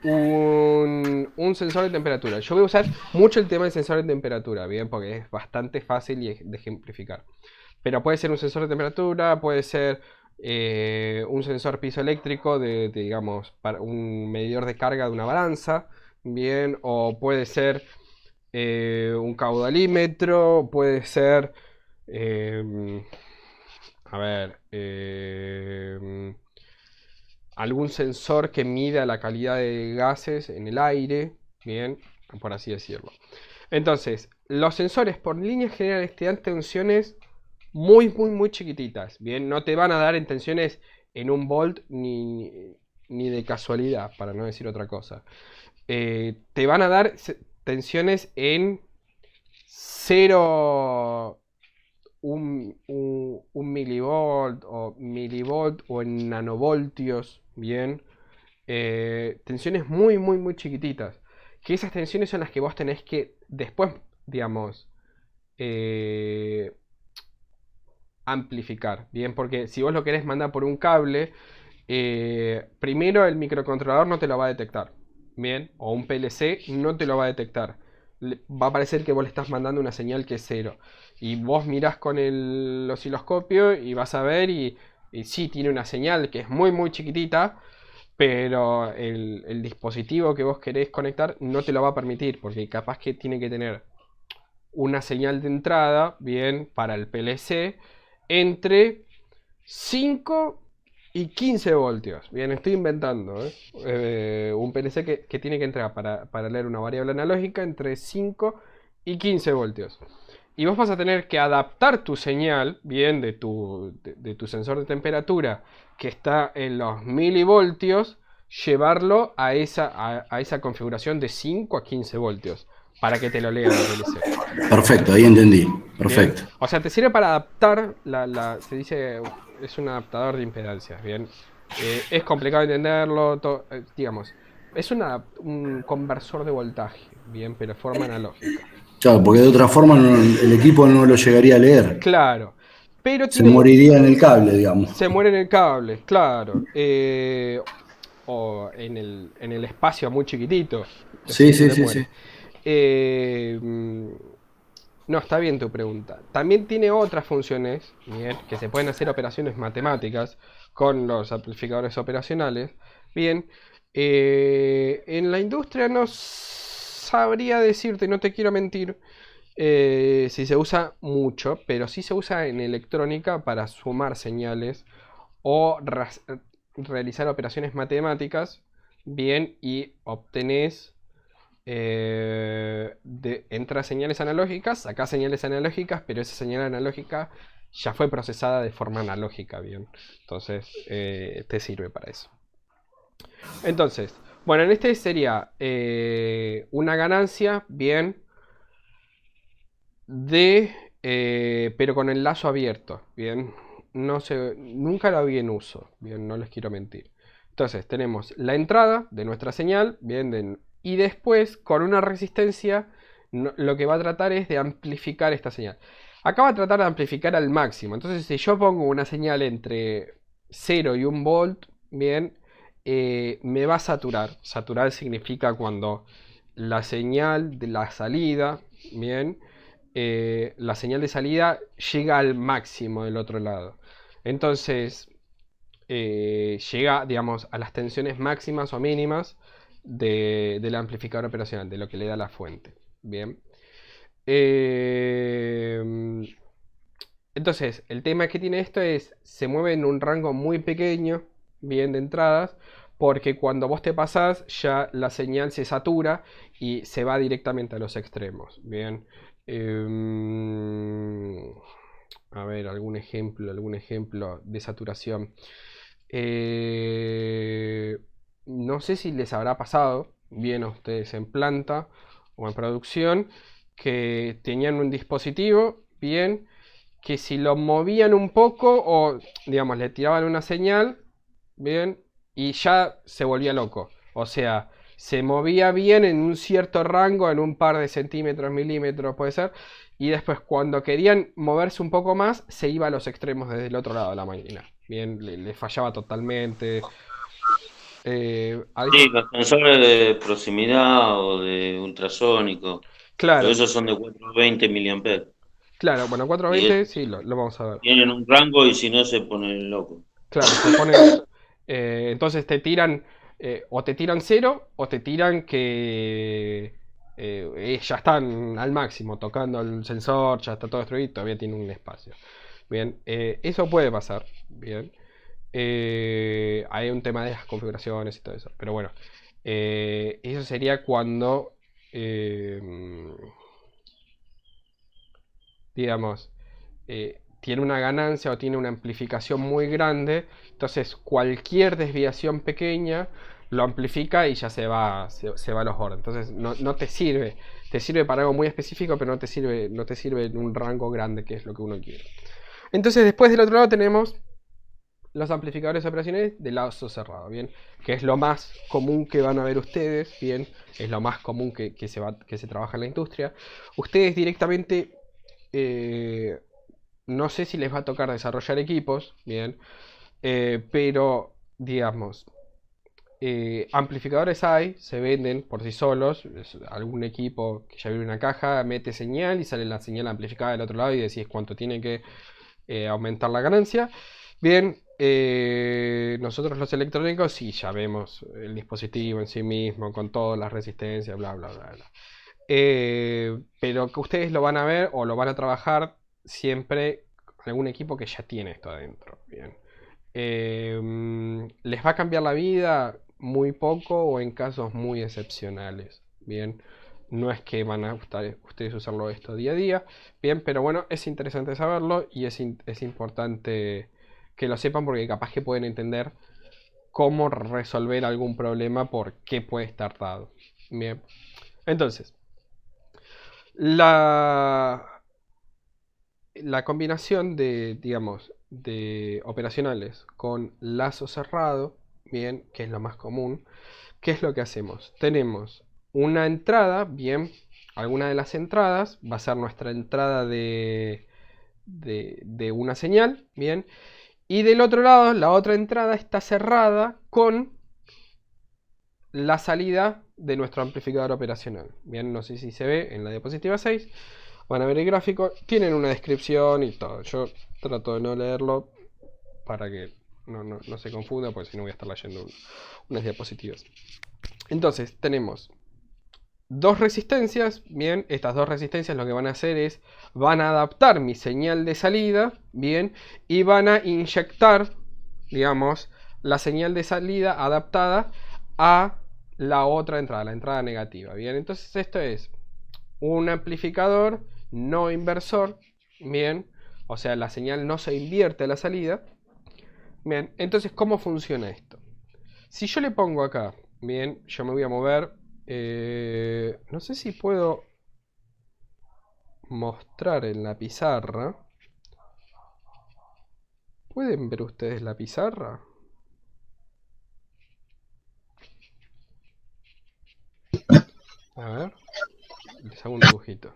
un sensor de temperatura. Yo voy a usar mucho el tema del sensor de temperatura, bien, porque es bastante fácil de ejemplificar. Pero puede ser un sensor de temperatura, puede ser un sensor piezoeléctrico digamos, para un medidor de carga de una balanza, bien, o puede ser un caudalímetro, puede ser, algún sensor que mida la calidad de gases en el aire, bien, por así decirlo. Entonces, los sensores por líneas generales te dan tensiones muy chiquititas, bien, no te van a dar en tensiones en 1 volt ni de casualidad, para no decir otra cosa. Te van a dar tensiones en 0, 1 milivolt o en nanovoltios, bien, tensiones muy chiquititas, que esas tensiones son las que vos tenés que después, digamos, amplificar, bien, porque si vos lo querés mandar por un cable, primero el microcontrolador no te lo va a detectar, bien, o un PLC no te lo va a detectar, va a parecer que vos le estás mandando una señal que es 0, y vos mirás con el osciloscopio y vas a ver y sí tiene una señal que es muy chiquitita, pero el dispositivo que vos querés conectar no te lo va a permitir, porque capaz que tiene que tener una señal de entrada, bien, para el PLC, entre 5 y 15 voltios. Bien, estoy inventando, un PLC que tiene que entrar para leer una variable analógica entre 5 y 15 voltios. Y vos vas a tener que adaptar tu señal, bien, de tu sensor de temperatura que está en los milivoltios, llevarlo a esa configuración de 5 a 15 voltios para que te lo lea el PLC. Perfecto, ahí entendí. Perfecto. Bien. O sea, te sirve para adaptar se dice, es un adaptador de impedancias, bien. Es complicado entenderlo, digamos, es un conversor de voltaje, bien, pero de forma analógica. Claro, porque de otra forma el equipo no lo llegaría a leer. Claro. Pero se moriría en el cable, digamos. Se muere en el cable, claro. O en el espacio muy chiquitito. Sí. No, está bien tu pregunta. También tiene otras funciones, bien, que se pueden hacer operaciones matemáticas con los amplificadores operacionales. Bien, en la industria no sabría decirte, no te quiero mentir, si se usa mucho, pero sí se usa en electrónica para sumar señales o realizar operaciones matemáticas, bien, y obtenés entra señales analógicas, sacás señales analógicas, pero esa señal analógica ya fue procesada de forma analógica, bien, entonces te sirve para eso. Entonces, bueno, en este sería una ganancia, bien, pero con el lazo abierto, bien. No sé, nunca lo vi en uso, bien, no les quiero mentir. Entonces, tenemos la entrada de nuestra señal, bien, y después, con una resistencia, lo que va a tratar es de amplificar esta señal. Acá va a tratar de amplificar al máximo. Entonces, si yo pongo una señal entre 0 y 1 volt, bien, me va a saturar. Saturar significa cuando la señal de la salida, bien, la señal de salida llega al máximo del otro lado. Entonces, llega, digamos, a las tensiones máximas o mínimas del amplificador operacional, de lo que le da la fuente. Bien. Entonces, el tema que tiene esto es, se mueve en un rango muy pequeño, bien, de entradas, porque cuando vos te pasás, ya la señal se satura y se va directamente a los extremos. Bien. A ver, algún ejemplo de saturación. No sé si les habrá pasado bien a ustedes en planta o en producción que tenían un dispositivo, bien, que si lo movían un poco o, digamos, le tiraban una señal, bien, y ya se volvía loco. O sea, se movía bien en un cierto rango, en un par de centímetros, milímetros, puede ser, y después cuando querían moverse un poco más, se iba a los extremos desde el otro lado de la máquina. Bien, le fallaba totalmente. Sí, los sensores de proximidad o de ultrasónico, pero Claro, esos son de 420 miliamperes. claro, bueno, Y 420 sí, lo vamos a ver. tienen un rango y si no se ponen locos. Claro, se ponen. Entonces te tiran. O te tiran cero o te tiran que. Ya están al máximo, tocando el sensor, ya está todo destruido y todavía tiene un espacio. Bien, eso puede pasar. Bien. Hay un tema de las configuraciones y todo eso. Pero bueno, eso sería cuando. Digamos. Tiene una ganancia o tiene una amplificación muy grande, entonces cualquier desviación pequeña lo amplifica y ya se va a los bordes. Entonces no te sirve, te sirve para algo muy específico, pero no te sirve en un rango grande, que es lo que uno quiere. Entonces después del otro lado tenemos los amplificadores operacionales de lazo cerrado, bien, que es lo más común que van a ver ustedes, bien, es lo más común que se trabaja en la industria. Ustedes directamente no sé si les va a tocar desarrollar equipos, bien, pero digamos, amplificadores hay, se venden por sí solos. Algún equipo que ya viene una caja, mete señal y sale la señal amplificada del otro lado y decís cuánto tiene que aumentar la ganancia. Bien, nosotros los electrónicos sí ya vemos el dispositivo en sí mismo, con todas las resistencias, bla, bla, bla, bla. Pero que ustedes lo van a ver o lo van a trabajar siempre con algún equipo que ya tiene esto adentro. Bien. ¿Les va a cambiar la vida? Muy poco o en casos muy excepcionales. Bien. No es que van a ustedes usarlo esto día a día. Bien, pero bueno, es interesante saberlo y es importante que lo sepan porque capaz que pueden entender cómo resolver algún problema por qué puede estar dado. Bien. Entonces, la combinación de, digamos, de operacionales con lazo cerrado, bien, que es lo más común, ¿qué es lo que hacemos? Tenemos una entrada, bien, alguna de las entradas va a ser nuestra entrada de una señal, bien, y del otro lado, la otra entrada está cerrada con la salida de nuestro amplificador operacional. Bien, no sé si se ve en la diapositiva 6. Van a ver el gráfico, tienen una descripción y todo. Yo trato de no leerlo para que no se confunda, porque si no voy a estar leyendo unas diapositivas. Entonces, tenemos dos resistencias. Bien, estas dos resistencias lo que van a hacer es, van a adaptar mi señal de salida, bien, y van a inyectar, digamos, la señal de salida adaptada a la otra entrada, la entrada negativa. Bien, entonces esto es un amplificador no inversor, bien, o sea, la señal no se invierte a la salida. Bien, entonces, ¿cómo funciona esto? Si yo le pongo acá, bien, yo me voy a mover. No sé si puedo mostrar en la pizarra. ¿Pueden ver ustedes la pizarra? A ver, les hago un dibujito.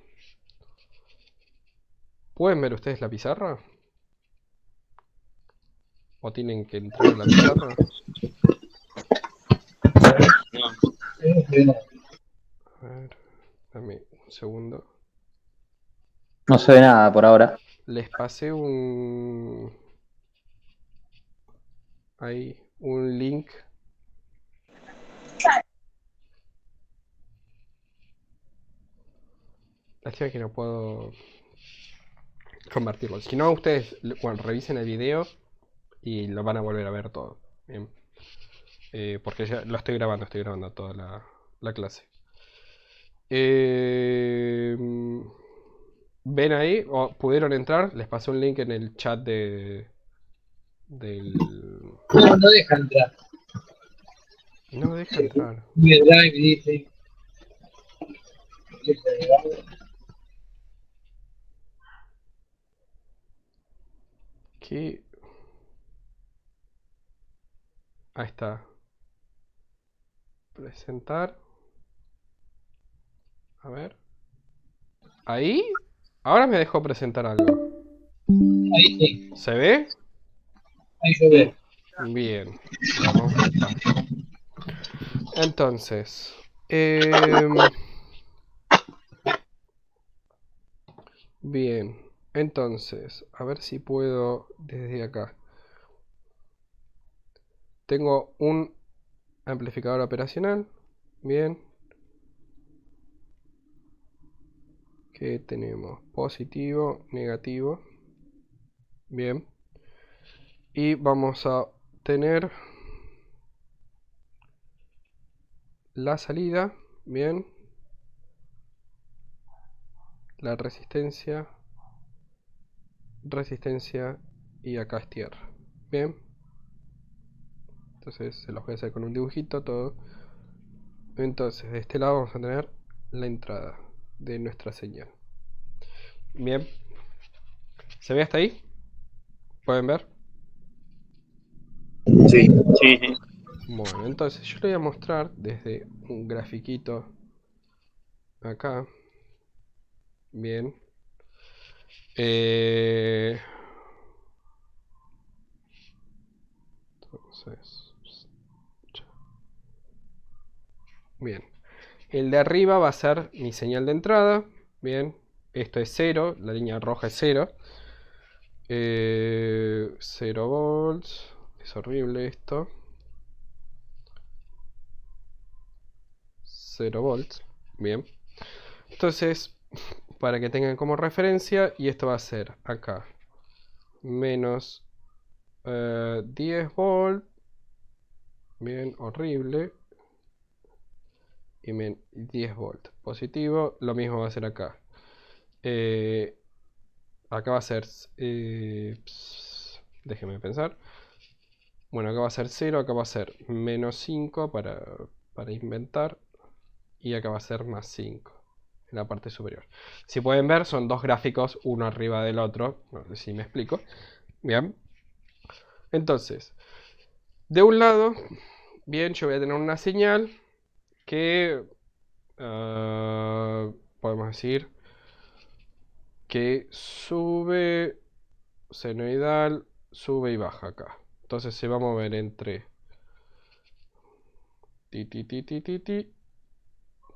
¿Pueden ver ustedes la pizarra? ¿O tienen que entrar a la pizarra? A ver, dame un segundo. No se ve nada por ahora. Les pasé ahí, un link. Lástima que no puedo convertirlo. Si no, ustedes, bueno, revisen el video y lo van a volver a ver todo. Bien. Porque ya lo estoy grabando toda la clase. ¿Ven ahí? ¿O pudieron entrar? Les pasé un link en el chat del... No, no deja entrar. No deja entrar. Google Drive dice. ¿Qué? Ahí está. Presentar. A ver. ¿Ahí? Ahora me dejó presentar algo. Ahí sí, ¿Se ve? ahí se ve. Bien. Vamos a buscar. Entonces. Bien. Entonces. A ver si puedo desde acá. Tengo un amplificador operacional. Bien. Que tenemos positivo, negativo. Bien. Y vamos a tener la salida. Bien. La resistencia. Resistencia. Y acá es tierra. Bien. Entonces se los voy a hacer con un dibujito todo. Entonces de este lado vamos a tener la entrada de nuestra señal. Bien. ¿Se ve hasta ahí? ¿Pueden ver? Sí. Sí, sí. Bueno, entonces yo le voy a mostrar desde un grafiquito acá. Bien. Entonces. Bien. El de arriba va a ser mi señal de entrada. Bien. Esto es 0. La línea roja es 0. 0 volts. Es horrible esto. 0 volts. Bien. Entonces, para que tengan como referencia, y esto va a ser acá. Menos 10 volts. Bien, horrible. Y 10 volts. Positivo. Lo mismo va a ser acá. Acá va a ser... déjenme pensar. Bueno, acá va a ser 0. Acá va a ser menos 5 para inventar. Y acá va a ser más 5. En la parte superior. Si pueden ver, son dos gráficos, uno arriba del otro. No sé si me explico. Bien. Entonces, de un lado, bien, yo voy a tener una señal que podemos decir que sube senoidal, sube y baja acá. Entonces se va a mover entre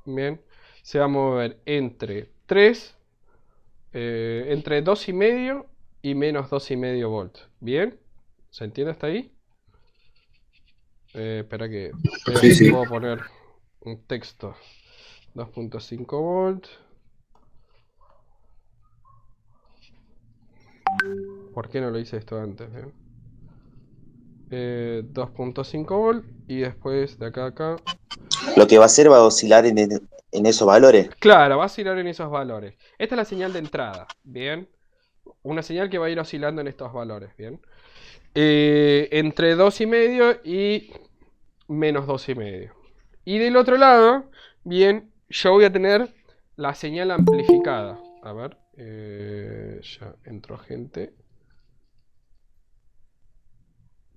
bien, se va a mover entre 3, entre 2,5 y menos 2,5 volts. Bien, ¿se entiende hasta ahí? Espera que puedo poner un texto. 2,5 volts. ¿Por qué no lo hice esto antes? 2,5 volts y después de acá a acá. Lo que va a hacer va a oscilar en esos valores. Claro, va a oscilar en esos valores. Esta es la señal de entrada, ¿bien? Una señal que va a ir oscilando en estos valores, ¿bien? Entre 2,5 y menos 12,5. Y del otro lado, bien, yo voy a tener la señal amplificada. A ver, ya entró gente.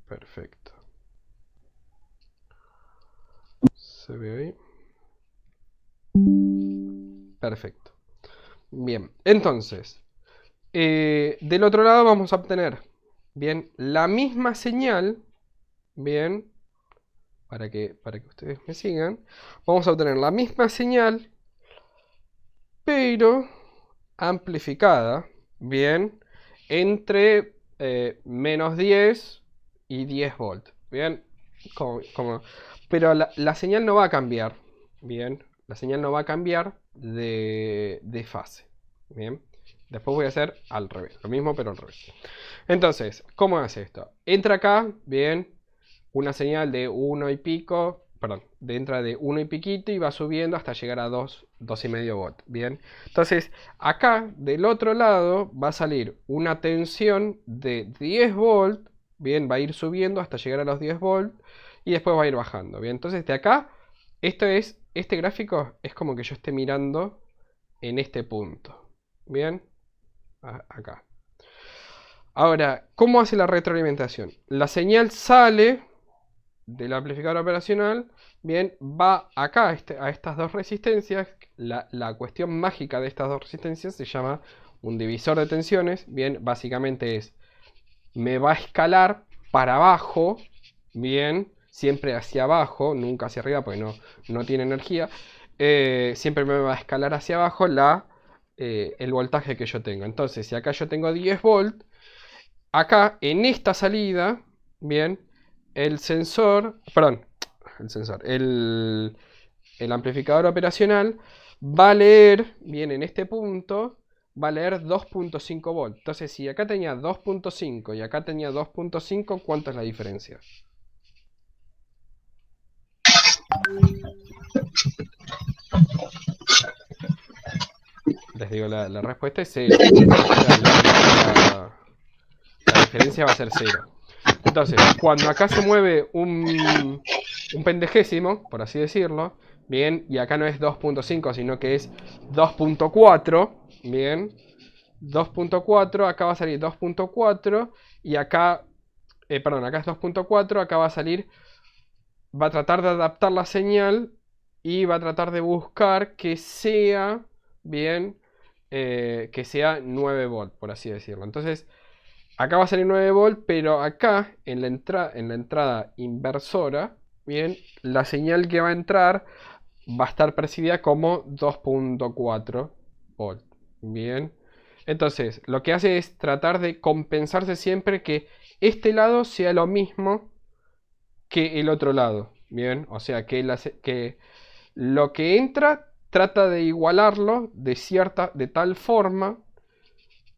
Perfecto. ¿Se ve ahí? Perfecto. Bien, entonces, del otro lado vamos a obtener, bien, la misma señal, bien, para que ustedes me sigan, vamos a obtener la misma señal, pero amplificada, bien, entre menos 10 y 10 volts, bien, pero la señal no va a cambiar, bien, la señal no va a cambiar de fase, bien. Después voy a hacer al revés, lo mismo pero al revés. Entonces, ¿cómo hace esto? Entra acá, bien, una señal de 1 y pico, perdón, entra de 1 y piquito y va subiendo hasta llegar a 2,5 volts, bien. Entonces, acá del otro lado va a salir una tensión de 10 volts, bien, va a ir subiendo hasta llegar a los 10 volts y después va a ir bajando, bien. Entonces, de acá, este gráfico es como que yo esté mirando en este punto, bien. Acá. Ahora, ¿cómo hace la retroalimentación? La señal sale del amplificador operacional, bien, va acá a estas dos resistencias. La cuestión mágica de estas dos resistencias se llama un divisor de tensiones, bien, básicamente me va a escalar para abajo, bien, siempre hacia abajo, nunca hacia arriba porque no tiene energía, siempre me va a escalar hacia abajo el voltaje que yo tengo. Entonces, si acá yo tengo 10 volts, acá en esta salida, bien, el amplificador operacional va a leer, bien, en este punto, va a leer 2.5 volts. Entonces, si acá tenía 2.5 y acá tenía 2.5, ¿cuánto es la diferencia? Les digo, la respuesta es 0. La diferencia va a ser 0. Entonces, cuando acá se mueve un pendejésimo, por así decirlo, bien, y acá no es 2.5, sino que es 2.4, bien, 2.4, acá va a salir 2.4, y acá, acá es 2.4, acá va a salir, va a tratar de adaptar la señal, y va a tratar de buscar que sea, bien, que sea 9 volts, por así decirlo. Entonces, acá va a salir 9 volts, pero acá, en la entrada inversora, bien, la señal que va a entrar va a estar percibida como 2.4 volts, bien. Entonces, lo que hace es tratar de compensarse siempre que este lado sea lo mismo que el otro lado, bien. O sea, que lo que entra trata de igualarlo de tal forma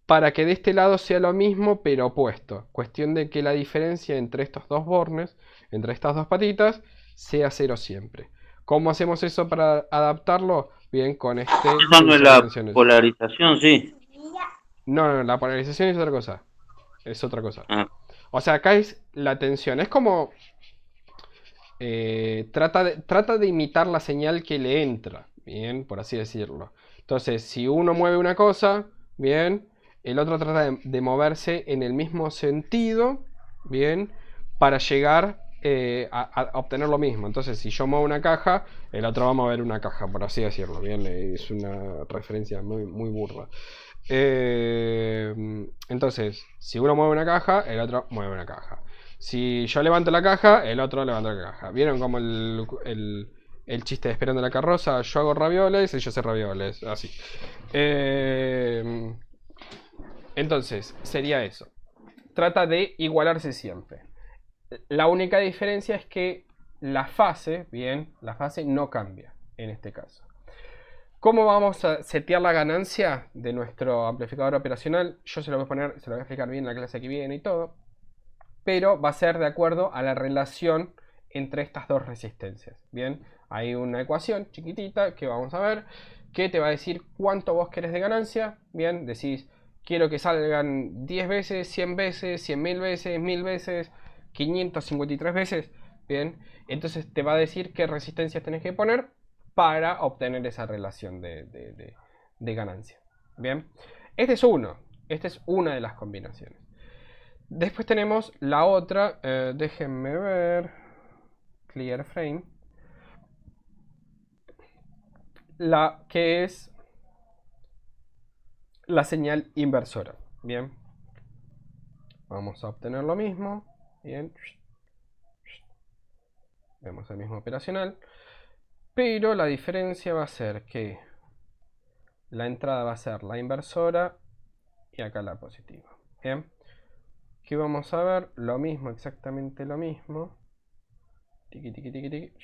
para que de este lado sea lo mismo pero opuesto. Cuestión de que la diferencia entre estos dos bornes, entre estas dos patitas, sea 0 siempre. ¿Cómo hacemos eso para adaptarlo? Bien, con este... Eso no es la polarización, sí. No, la polarización es otra cosa. Es otra cosa. Ah. O sea, acá es la tensión. Es como... trata de imitar la señal que le entra. Bien, por así decirlo. Entonces, si uno mueve una cosa, bien, el otro trata de moverse en el mismo sentido, bien, para llegar a obtener lo mismo. Entonces, si yo muevo una caja, el otro va a mover una caja, por así decirlo. Bien, es una referencia muy, muy burda. Entonces, si uno mueve una caja, el otro mueve una caja. Si yo levanto la caja, el otro levanta la caja. ¿Vieron como el chiste de Esperando la Carroza? Yo hago ravioles, ellos hacen ravioles. Así. Entonces, sería eso. Trata de igualarse siempre. La única diferencia es que la fase, bien, la fase no cambia en este caso. ¿Cómo vamos a setear la ganancia de nuestro amplificador operacional? Yo se lo voy a poner, se lo voy a explicar bien en la clase que viene y todo. Pero va a ser de acuerdo a la relación entre estas dos resistencias. Bien, hay una ecuación chiquitita que vamos a ver que te va a decir cuánto vos querés de ganancia. Bien, decís, quiero que salgan 10 veces, 100 veces, 100.000 veces, 1000 veces, 553 veces. Bien, entonces te va a decir qué resistencias tenés que poner para obtener esa relación de ganancia. Bien, esta es una de las combinaciones. Después tenemos la otra, déjenme ver, clear frame, la que es la señal inversora. Bien, vamos a obtener lo mismo. Bien, vemos el mismo operacional, pero la diferencia va a ser que la entrada va a ser la inversora y acá la positiva. Bien, aquí vamos a ver lo mismo, exactamente lo mismo. Tiki, tiki, tiki, tiki.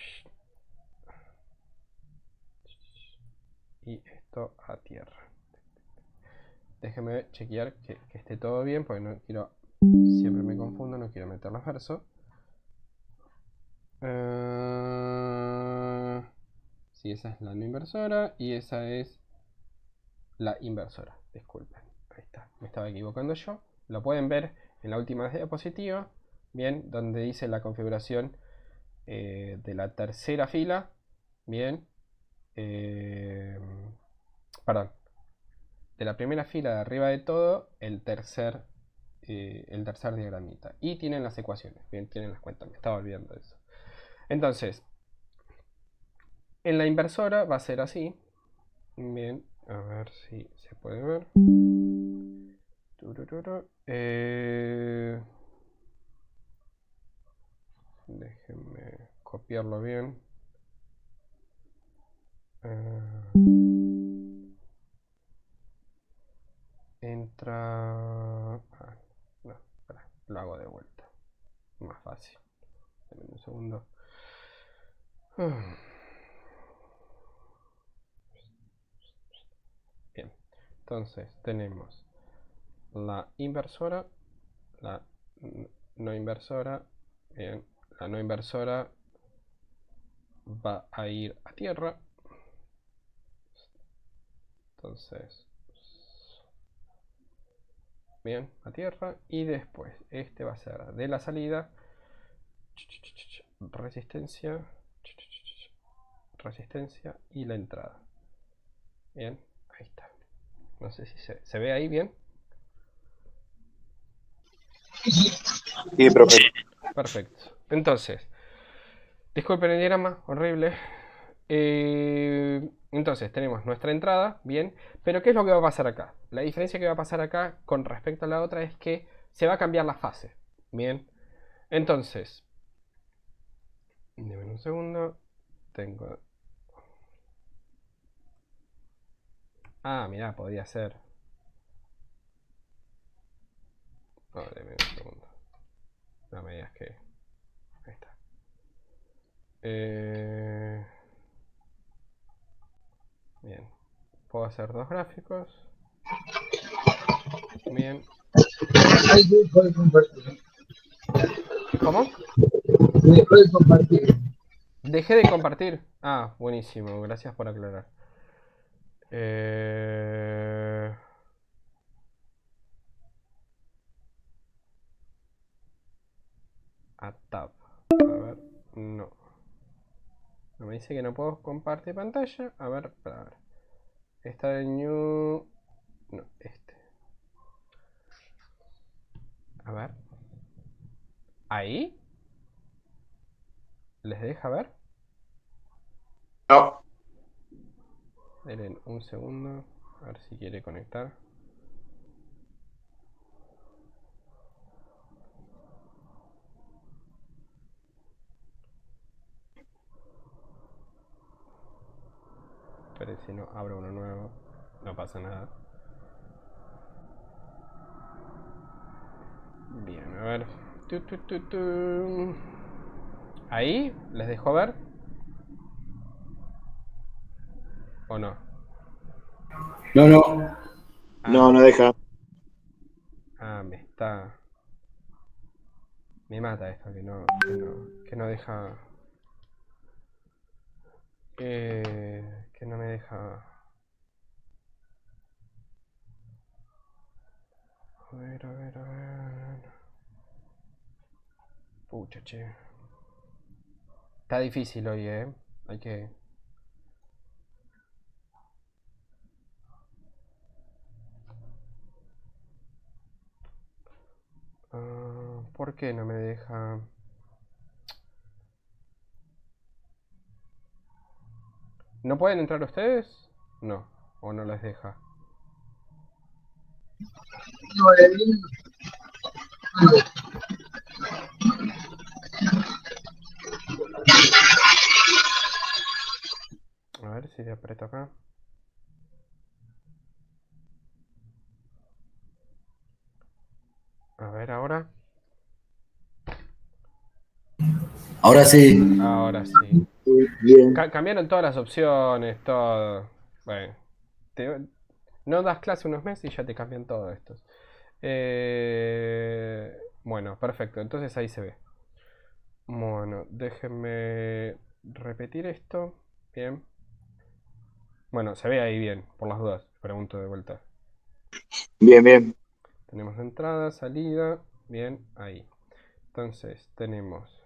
Y esto a tierra. Déjenme chequear que esté todo bien, porque no quiero, siempre me confundo, no quiero meter los versos. Sí, esa es la no inversora y esa es la inversora. Disculpen, ahí está, me estaba equivocando yo. Lo pueden ver en la última diapositiva, bien, donde dice la configuración de la tercera fila, bien, perdón, de la primera fila de arriba de todo, el tercer diagramita. Y tienen las ecuaciones, bien, tienen las cuentas, me estaba olvidando de eso. Entonces, en la inversora va a ser así. Bien, a ver si se puede ver. Déjenme copiarlo bien. Entra... no, espera, lo hago de vuelta. Más fácil. Dame un segundo. Bien, entonces tenemos la inversora, la no inversora. Bien, la no inversora va a ir a tierra. Entonces, bien, a tierra. Y después, este va a ser de la salida. Resistencia. Resistencia y la entrada. Bien, ahí está. No sé si se ve ahí bien. Sí, profe. Perfecto. Entonces, disculpen el diagrama, horrible. Entonces tenemos nuestra entrada, bien, pero ¿qué es lo que va a pasar acá? La diferencia que va a pasar acá con respecto a la otra es que se va a cambiar la fase, bien. Entonces, denme un segundo, tengo... Ah, mirá, podía ser... No, denme un segundo. No me digas que... Ahí está. Bien, puedo hacer dos gráficos. Bien. Ahí dejó de compartir. ¿Cómo? Dejó de compartir. Dejé de compartir. Ah, buenísimo, gracias por aclarar. A tab. A ver, no. No me dice que no puedo compartir pantalla. A ver, para ver. Está de new. No, este. A ver. ¿Ahí? ¿Les deja ver? No. Denle un segundo. A ver si quiere conectar. Pero si no, abro uno nuevo. No pasa nada. Bien, a ver. ¿Ahí? ¿Les dejó ver? ¿O no? No, no. No, no deja. Ah, me está... Me mata esto, que no deja... que no me deja... A ver, a ver, a ver... Pucha, che. Está difícil hoy, hay que... ¿Por qué no me deja? ¿No pueden entrar ustedes? No, o no les deja. No, el link. A ver si le aprieto acá. A ver, ahora. Ahora sí. Ahora sí. Bien. Cambiaron todas las opciones, todo. Bueno, no das clase unos meses y ya te cambian todo estos. Bueno, perfecto. Entonces ahí se ve. Bueno, déjenme repetir esto. Bien. Bueno, se ve ahí bien, por las dudas. Pregunto de vuelta. Bien, bien. Tenemos entrada, salida. Bien, ahí. Entonces tenemos...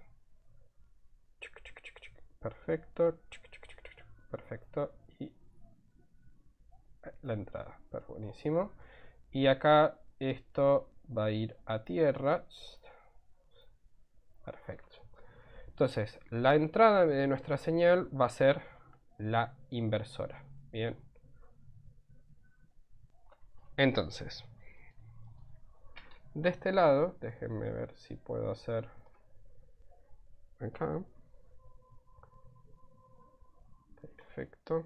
Perfecto. Perfecto. Y la entrada. Buenísimo. Y acá esto va a ir a tierra. Perfecto. Entonces, la entrada de nuestra señal va a ser la inversora. Bien. Entonces, de este lado, déjenme ver si puedo hacer acá. Perfecto.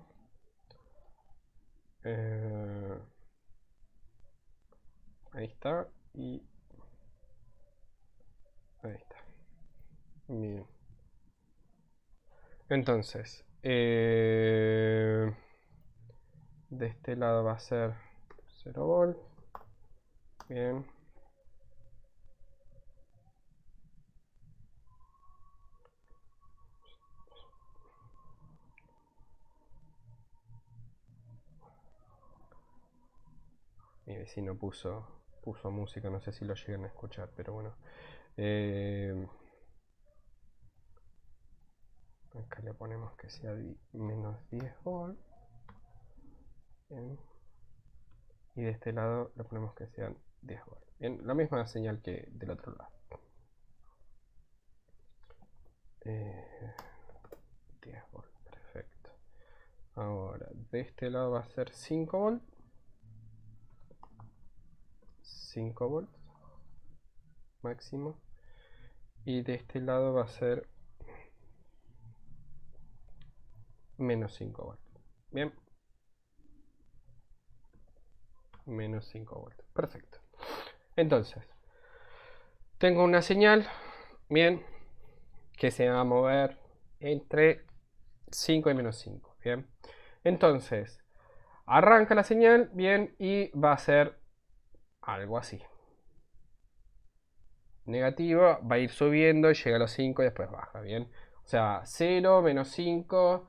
Ahí está. Y ahí está. Bien. Entonces, de este lado va a ser 0 volt. Bien. Mi vecino puso música, no sé si lo llegan a escuchar, pero bueno. Acá le ponemos que sea menos 10 volt. Bien. Y de este lado le ponemos que sean 10 volt. Bien, la misma señal que del otro lado. 10 volt, perfecto. Ahora, de este lado va a ser 5 volt. 5 volts máximo. Y de este lado va a ser menos 5 volts. Bien. Menos 5 volts. Perfecto. Entonces, tengo una señal, bien, que se va a mover entre 5 y menos 5. Bien. Entonces, arranca la señal, bien, y va a ser algo así. Negativo, va a ir subiendo, llega a los 5 y después baja, bien. O sea, 0, menos 5,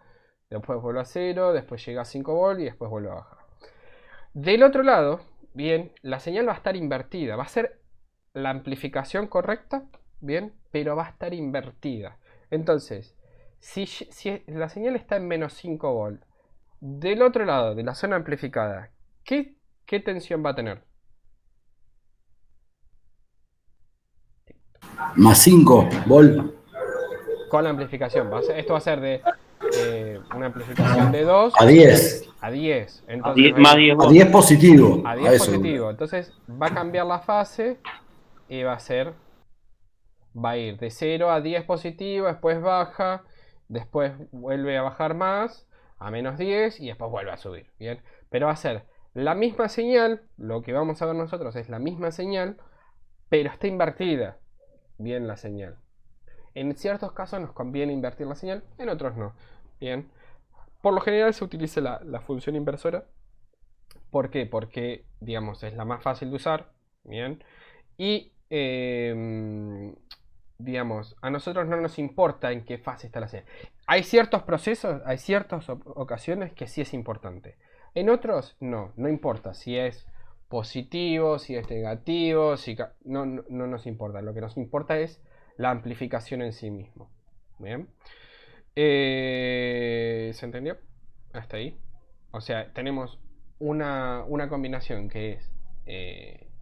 después vuelve a 0, después llega a 5 volt y después vuelve a bajar. Del otro lado, bien, la señal va a estar invertida, va a ser la amplificación correcta, bien, pero va a estar invertida. Entonces, si la señal está en menos 5 volt, del otro lado de la zona amplificada, ¿qué tensión va a tener? Más 5 volt. Con la amplificación. Esto va a ser de una amplificación de 2 a 10. A 10. Entonces, Más 10 A 10 positivo. A A 10 eso. positivo. Entonces va a cambiar la fase y va a ir de 0 a 10 positivo, después baja, después vuelve a bajar más, a menos 10 y después vuelve a subir. Bien. Pero va a ser la misma señal, lo que vamos a ver nosotros es la misma señal, pero está invertida. Bien la señal. En ciertos casos nos conviene invertir la señal, en otros no. Bien. Por lo general se utiliza la función inversora. ¿Por qué? Porque, digamos, es la más fácil de usar. Bien. Y, digamos, a nosotros no nos importa en qué fase está la señal. Hay ciertos procesos, hay ciertas ocasiones que sí es importante. En otros, no importa si es positivo, si es negativo, no nos importa. Lo que nos importa es la amplificación en sí mismo. Bien. ¿Se entendió? Hasta ahí. O sea, tenemos una combinación que es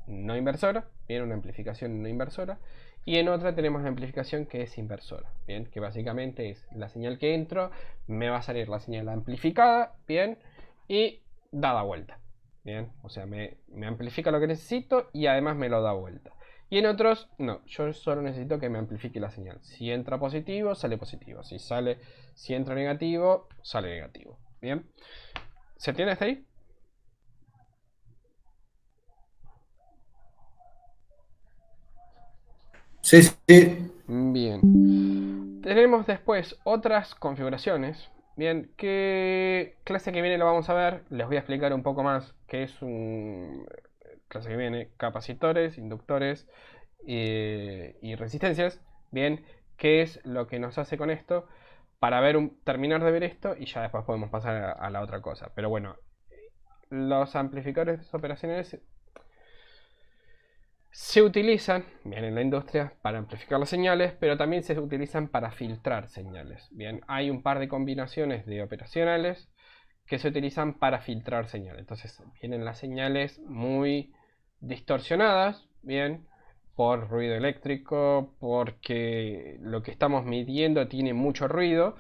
no inversora, bien, una amplificación no inversora, y en otra tenemos la amplificación que es inversora, bien, que básicamente es la señal que entro, me va a salir la señal amplificada, bien, y dada vuelta, bien, o sea, me amplifica lo que necesito y además me lo da vuelta. Y en otros, no, yo solo necesito que me amplifique la señal. Si entra positivo, sale positivo. Si entra negativo, sale negativo. Bien. ¿Se entiende hasta ahí? Sí, sí. Bien. Tenemos después otras configuraciones. Bien, que clase que viene lo vamos a ver. Les voy a explicar un poco más qué es un clase que viene. Capacitores, inductores y resistencias. Bien, qué es lo que nos hace con esto. Para ver terminar de ver esto y ya después podemos pasar a la otra cosa. Pero bueno, los amplificadores operacionales se utilizan, bien, en la industria para amplificar las señales, pero también se utilizan para filtrar señales. Bien, hay un par de combinaciones de operacionales que se utilizan para filtrar señales. Entonces vienen las señales muy distorsionadas, bien, por ruido eléctrico, porque lo que estamos midiendo tiene mucho ruido,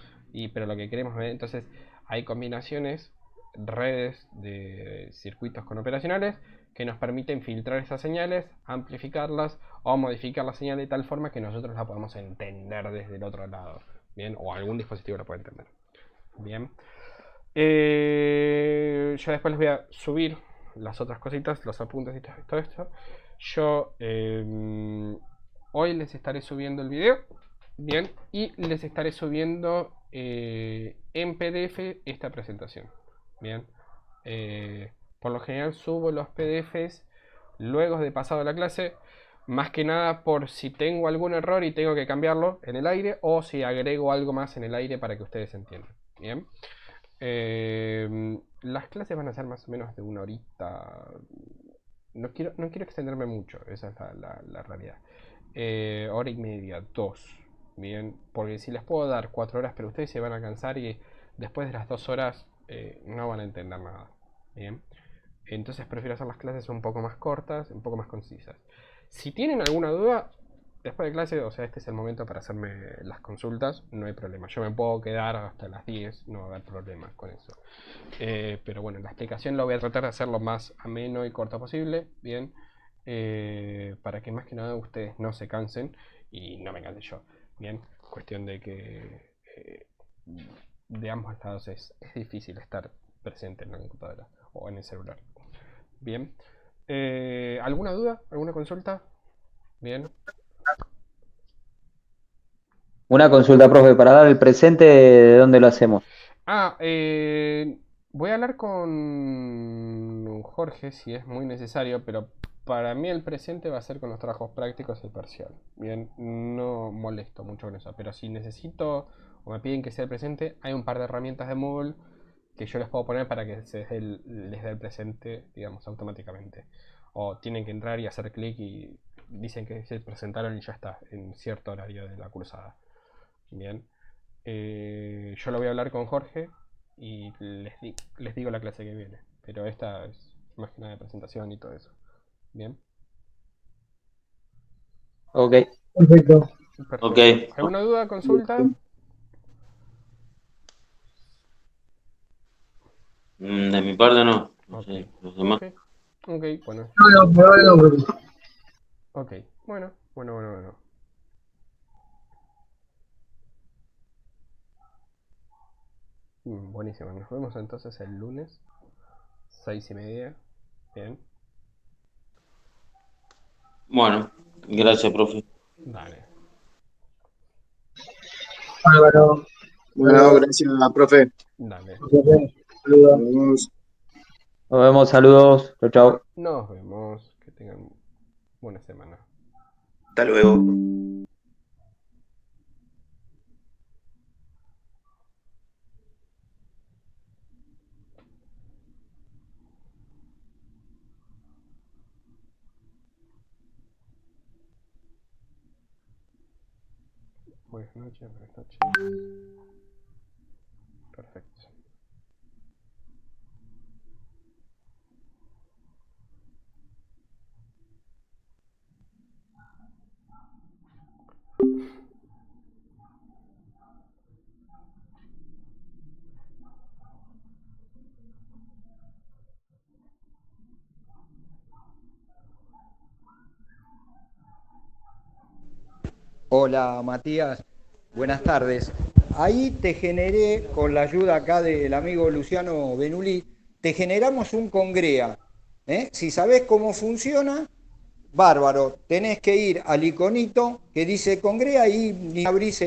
pero lo que queremos ver, entonces hay combinaciones, redes de circuitos con operacionales que nos permiten filtrar esas señales, amplificarlas o modificar la señal de tal forma que nosotros la podamos entender desde el otro lado, bien, o algún dispositivo la puede entender, bien. Yo después les voy a subir las otras cositas, los apuntes y todo esto. Yo hoy les estaré subiendo el video, bien, y les estaré subiendo en PDF esta presentación, bien. Por lo general subo los PDFs luego de pasado la clase, más que nada por si tengo algún error y tengo que cambiarlo en el aire o si agrego algo más en el aire para que ustedes entiendan, bien. Las clases van a ser más o menos de 1 horita. No quiero extenderme mucho, esa es la realidad. 1 hora y media, 2. Bien, porque si les puedo dar 4 horas, pero ustedes se van a cansar y después de las 2 horas no van a entender nada. Bien, entonces prefiero hacer las clases un poco más cortas, un poco más concisas. Si tienen alguna duda, después de clase, o sea, este es el momento para hacerme las consultas, no hay problema. Yo me puedo quedar hasta las 10, no va a haber problema con eso. Pero bueno, la explicación lo voy a tratar de hacer lo más ameno y corto posible, bien, para que más que nada ustedes no se cansen y no me canse yo, bien. Cuestión de que de ambos lados es difícil estar presente en la computadora o en el celular. Bien. ¿Alguna duda? ¿Alguna consulta? Bien. Una consulta, profe, para dar el presente, ¿de dónde lo hacemos? Voy a hablar con Jorge si es muy necesario, pero para mí el presente va a ser con los trabajos prácticos y el parcial. Bien, no molesto mucho con eso, pero si necesito o me piden que sea el presente, hay un par de herramientas de Moodle que yo les puedo poner para que les dé el presente, digamos, automáticamente. O tienen que entrar y hacer clic y dicen que se presentaron y ya está, en cierto horario de la cursada. Bien. Yo lo voy a hablar con Jorge y les digo la clase que viene. Pero esta es más que nada de presentación y todo eso. Bien. Ok. Perfecto. Perfecto. Ok. ¿Alguna duda, consulta? De mi parte no. No Ok. sé, los demás. Ok. Ok, bueno. No, por ahora no, profe. Ok. Bueno. Buenísimo. Nos vemos entonces el lunes. 6:30. Bien. Bueno, gracias, profe. Dale. Bárbaro. Bueno, gracias, profe. Dale. Saludos. Nos vemos. Nos vemos, saludos. Chau, chau. Nos vemos. Que tengan buena semana. Hasta luego. Buenas noches. Perfecto. Hola Matías, buenas tardes. Ahí te generé, con la ayuda acá del amigo Luciano Benulí, te generamos un Congrea. Si sabés cómo funciona, bárbaro, tenés que ir al iconito que dice Congrea y abrís el